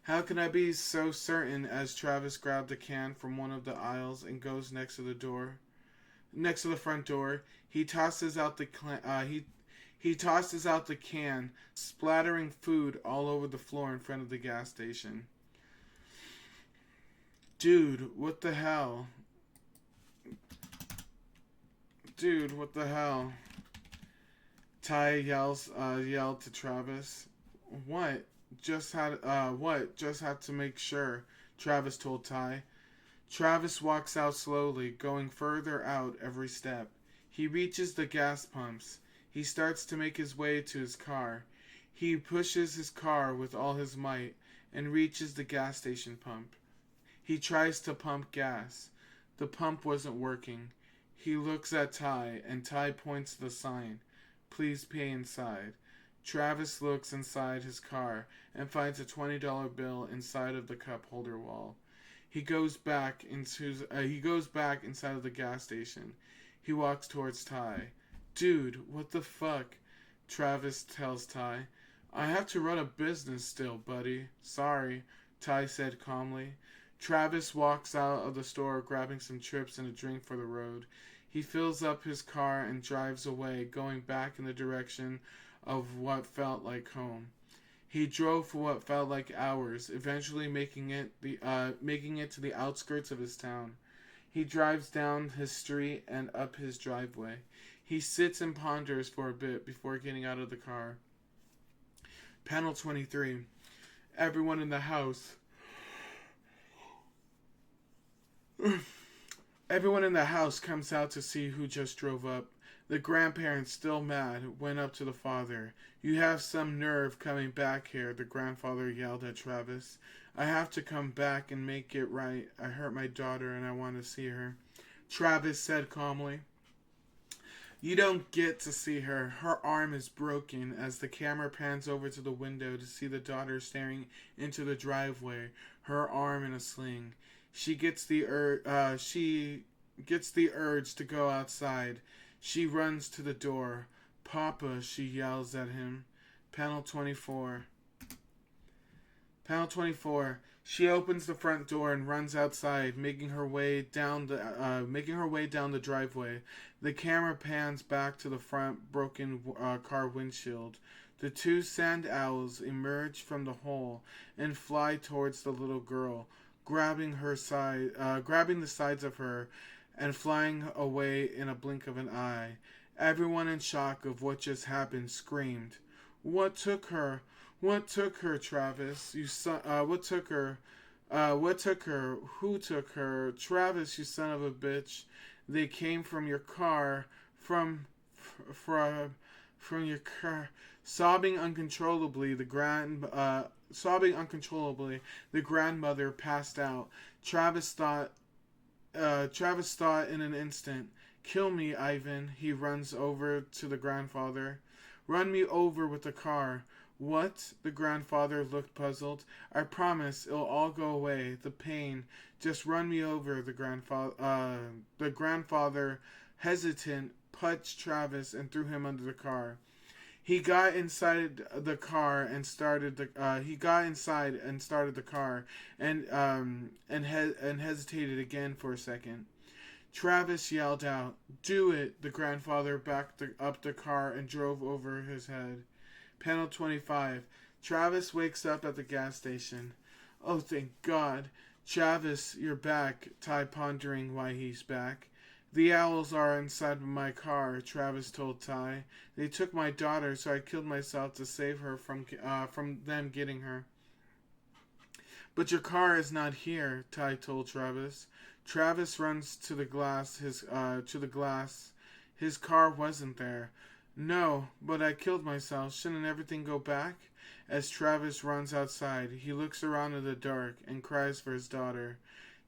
How can I be so certain? As Travis grabbed a can from one of the aisles and goes next to the front door, he tosses out the can, splattering food all over the floor in front of the gas station. Dude, what the hell? Ty yelled to Travis. What? Just had to make sure, Travis told Ty. Travis walks out slowly, going further out every step. He reaches the gas pumps. He starts to make his way to his car. He pushes his car with all his might and reaches the gas station pump. He tries to pump gas. The pump wasn't working. He looks at Ty, and Ty points to the sign. Please pay inside. Travis looks inside his car and finds a $20 bill inside of the cup holder wall. He goes back inside of the gas station. He walks towards Ty. Dude, what the fuck? Travis tells Ty. I have to run a business still, buddy. Sorry, Ty said calmly. Travis walks out of the store, grabbing some chips and a drink for the road. He fills up his car and drives away, going back in the direction of what felt like home. He drove for what felt like hours, eventually making it to the outskirts of his town. He drives down his street and up his driveway. He sits and ponders for a bit before getting out of the car. Panel 23. Everyone in the house. Everyone in the house comes out to see who just drove up. The grandparents, still mad, went up to the father. You have some nerve coming back here, the grandfather yelled at Travis. I have to come back and make it right. I hurt my daughter and I want to see her. Travis said calmly. You don't get to see her. Her arm is broken. As the camera pans over to the window to see the daughter staring into the driveway, her arm in a sling. She gets the urge to go outside. She runs to the door. Papa, she yells at him. Panel 24. She opens the front door and runs outside, making her way down the driveway. The camera pans back to the front broken car windshield. The two sand owls emerge from the hole and fly towards the little girl, grabbing the sides of her and flying away in a blink of an eye. Everyone in shock of what just happened screamed. What took her? What took her, Travis? What took her? Who took her? Travis, you son of a bitch. They came from your car. From your car. Sobbing uncontrollably, the grandmother passed out. Travis thought in an instant. Kill me, Ivan. He runs over to the grandfather. Run me over with the car. What? The grandfather looked puzzled. I promise it'll all go away. The pain. Just run me over, the grandfather, hesitant, punched Travis and threw him under the car. He got inside the car and started the car and hesitated again for a second. Travis yelled out, "Do it!" The grandfather backed up the car and drove over his head. Panel 25. Travis wakes up at the gas station. Oh, thank God. Travis, you're back. Ty pondering why he's back. The owls are inside my car, Travis told Ty. They took my daughter, so I killed myself to save her from them getting her. But your car is not here, Ty told Travis. Travis runs to the glass. His car wasn't there. No, but I killed myself. Shouldn't everything go back? As Travis runs outside, he looks around in the dark and cries for his daughter.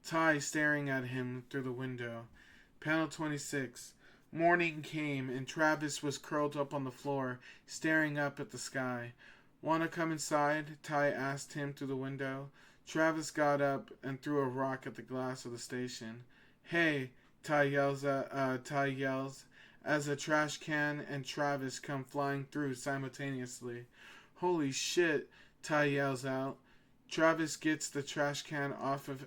Ty staring at him through the window. Panel 26. Morning came, and Travis was curled up on the floor, staring up at the sky. "Want to come inside?" Ty asked him through the window. Travis got up and threw a rock at the glass of the station. "Hey!" Ty yells as a trash can and Travis come flying through simultaneously. "Holy shit!" Ty yells out. Travis gets the trash can off of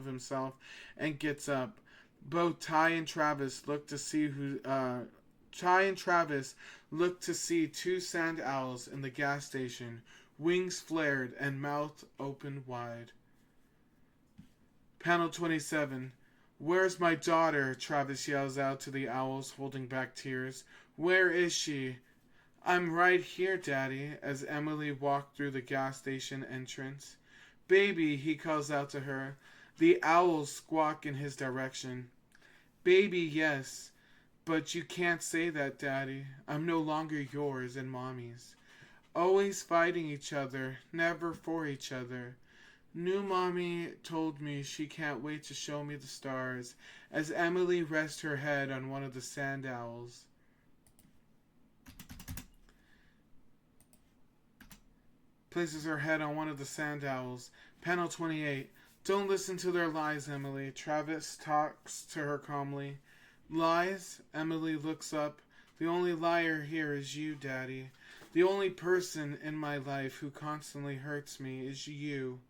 himself and gets up. Both Ty and Travis look to see two sand owls in the gas station, wings flared and mouth open wide. Panel 27. "Where's my daughter?" Travis yells out to the owls, holding back tears. "Where is she?" "I'm right here, Daddy," as Emily walked through the gas station entrance. "Baby," he calls out to her. The owls squawk in his direction. "Baby, yes. But you can't say that, Daddy. I'm no longer yours and Mommy's. Always fighting each other, never for each other. New Mommy told me she can't wait to show me the stars," as Emily rests her head on one of the sand owls. Places her head on one of the sand owls. Panel 28. "Don't listen to their lies, Emily." Travis talks to her calmly. "Lies?" Emily looks up. "The only liar here is you, Daddy. The only person in my life who constantly hurts me is you.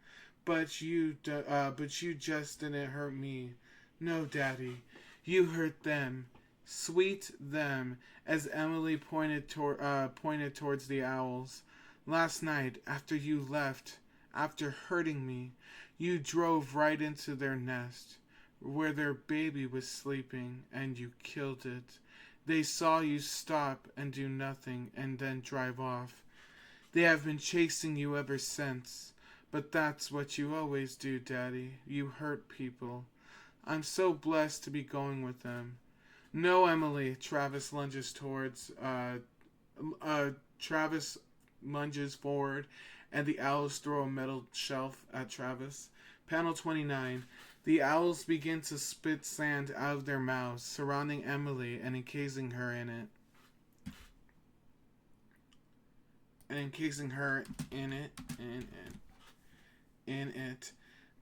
But you just didn't hurt me. No, Daddy. You hurt them. Sweet them," as Emily pointed towards the owls. "Last night, after you left, after hurting me, you drove right into their nest, where their baby was sleeping, and you killed it. They saw you stop and do nothing, and then drive off. They have been chasing you ever since. But that's what you always do, Daddy. You hurt people. I'm so blessed to be going with them." "No, Emily." Travis lunges forward, and the owls throw a metal shelf at Travis. Panel 29. The owls begin to spit sand out of their mouths, surrounding Emily and encasing her in it.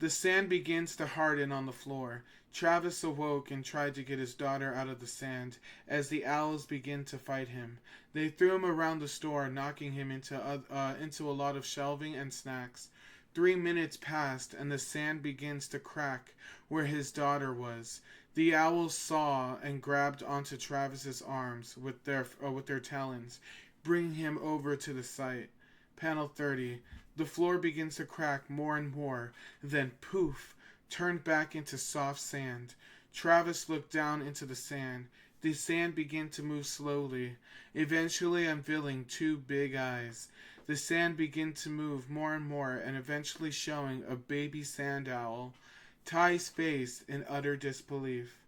The sand begins to harden on the floor. Travis awoke and tried to get his daughter out of the sand as the owls begin to fight him. They threw him around the store, knocking him into a lot of shelving and snacks. 3 minutes passed and the sand begins to crack where his daughter was. The owls saw and grabbed onto Travis's arms with their talons, bringing him over to the site. Panel 30. The floor begins to crack more and more, then poof, turned back into soft sand. Travis looked down into the sand. The sand began to move slowly, eventually unveiling 2 big eyes. The sand began to move more and more, and eventually showing a baby sand owl. Ty's face in utter disbelief.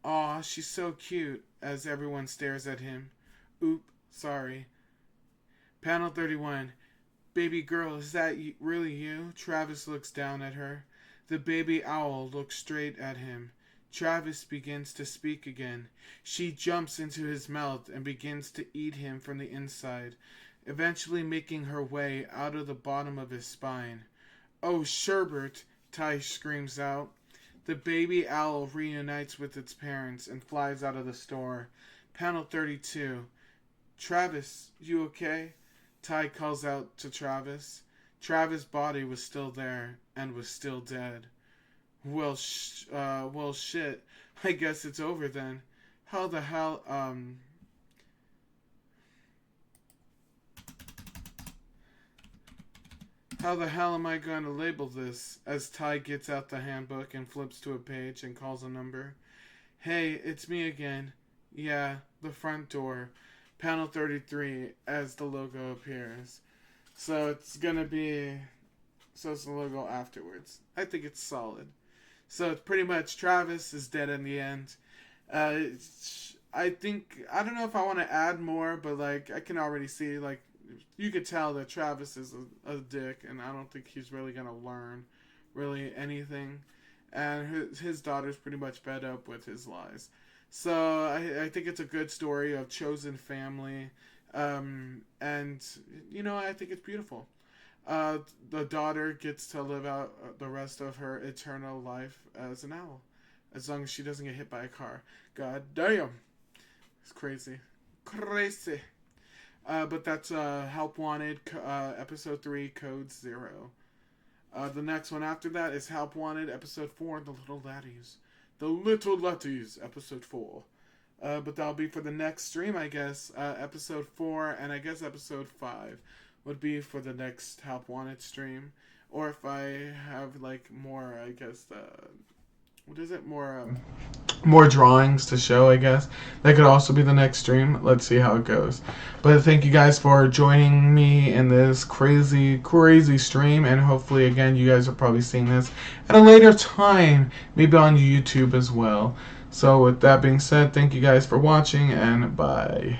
"Aw, she's so cute," as everyone stares at him. "Oop, sorry." Panel 31. "Baby girl, is that really you?" Travis looks down at her. The baby owl looks straight at him. Travis begins to speak again. She jumps into his mouth and begins to eat him from the inside, eventually making her way out of the bottom of his spine. "Oh, Sherbert!" Ty screams out. The baby owl reunites with its parents and flies out of the store. Panel 32. "Travis, you okay?" Ty calls out to Travis. Travis' body was still there and was still dead. Well, shit. I guess it's over then. How the hell, How the hell am I going to label this? As Ty gets out the handbook and flips to a page and calls a number. Hey, it's me again. Yeah, the front door. Panel 33 as the logo appears. So it's the logo afterwards. I think it's solid. So it's pretty much Travis is dead in the end. I don't know if I want to add more, but like I can already see, like, you could tell that Travis is a dick, and I don't think he's really gonna learn really anything. And his daughter's pretty much fed up with his lies. So I think it's a good story of chosen family, and I think it's beautiful. The daughter gets to live out the rest of her eternal life as an owl, as long as she doesn't get hit by a car. God damn, it's crazy. But that's Help Wanted, episode 3, Code 0. The next one after that is Help Wanted, episode 4, The Little Laddies. The Little Laddies, episode 4. But that'll be for the next stream, I guess. Episode 4 and I guess episode 5 would be for the next Help Wanted stream. Or if I have, like, more, I guess, more drawings to show, I guess. That could also be the next stream. Let's see how it goes. But thank you guys for joining me in this crazy stream, and hopefully again you guys are probably seeing this at a later time, maybe on YouTube as well. So with that being said, thank you guys for watching, and bye.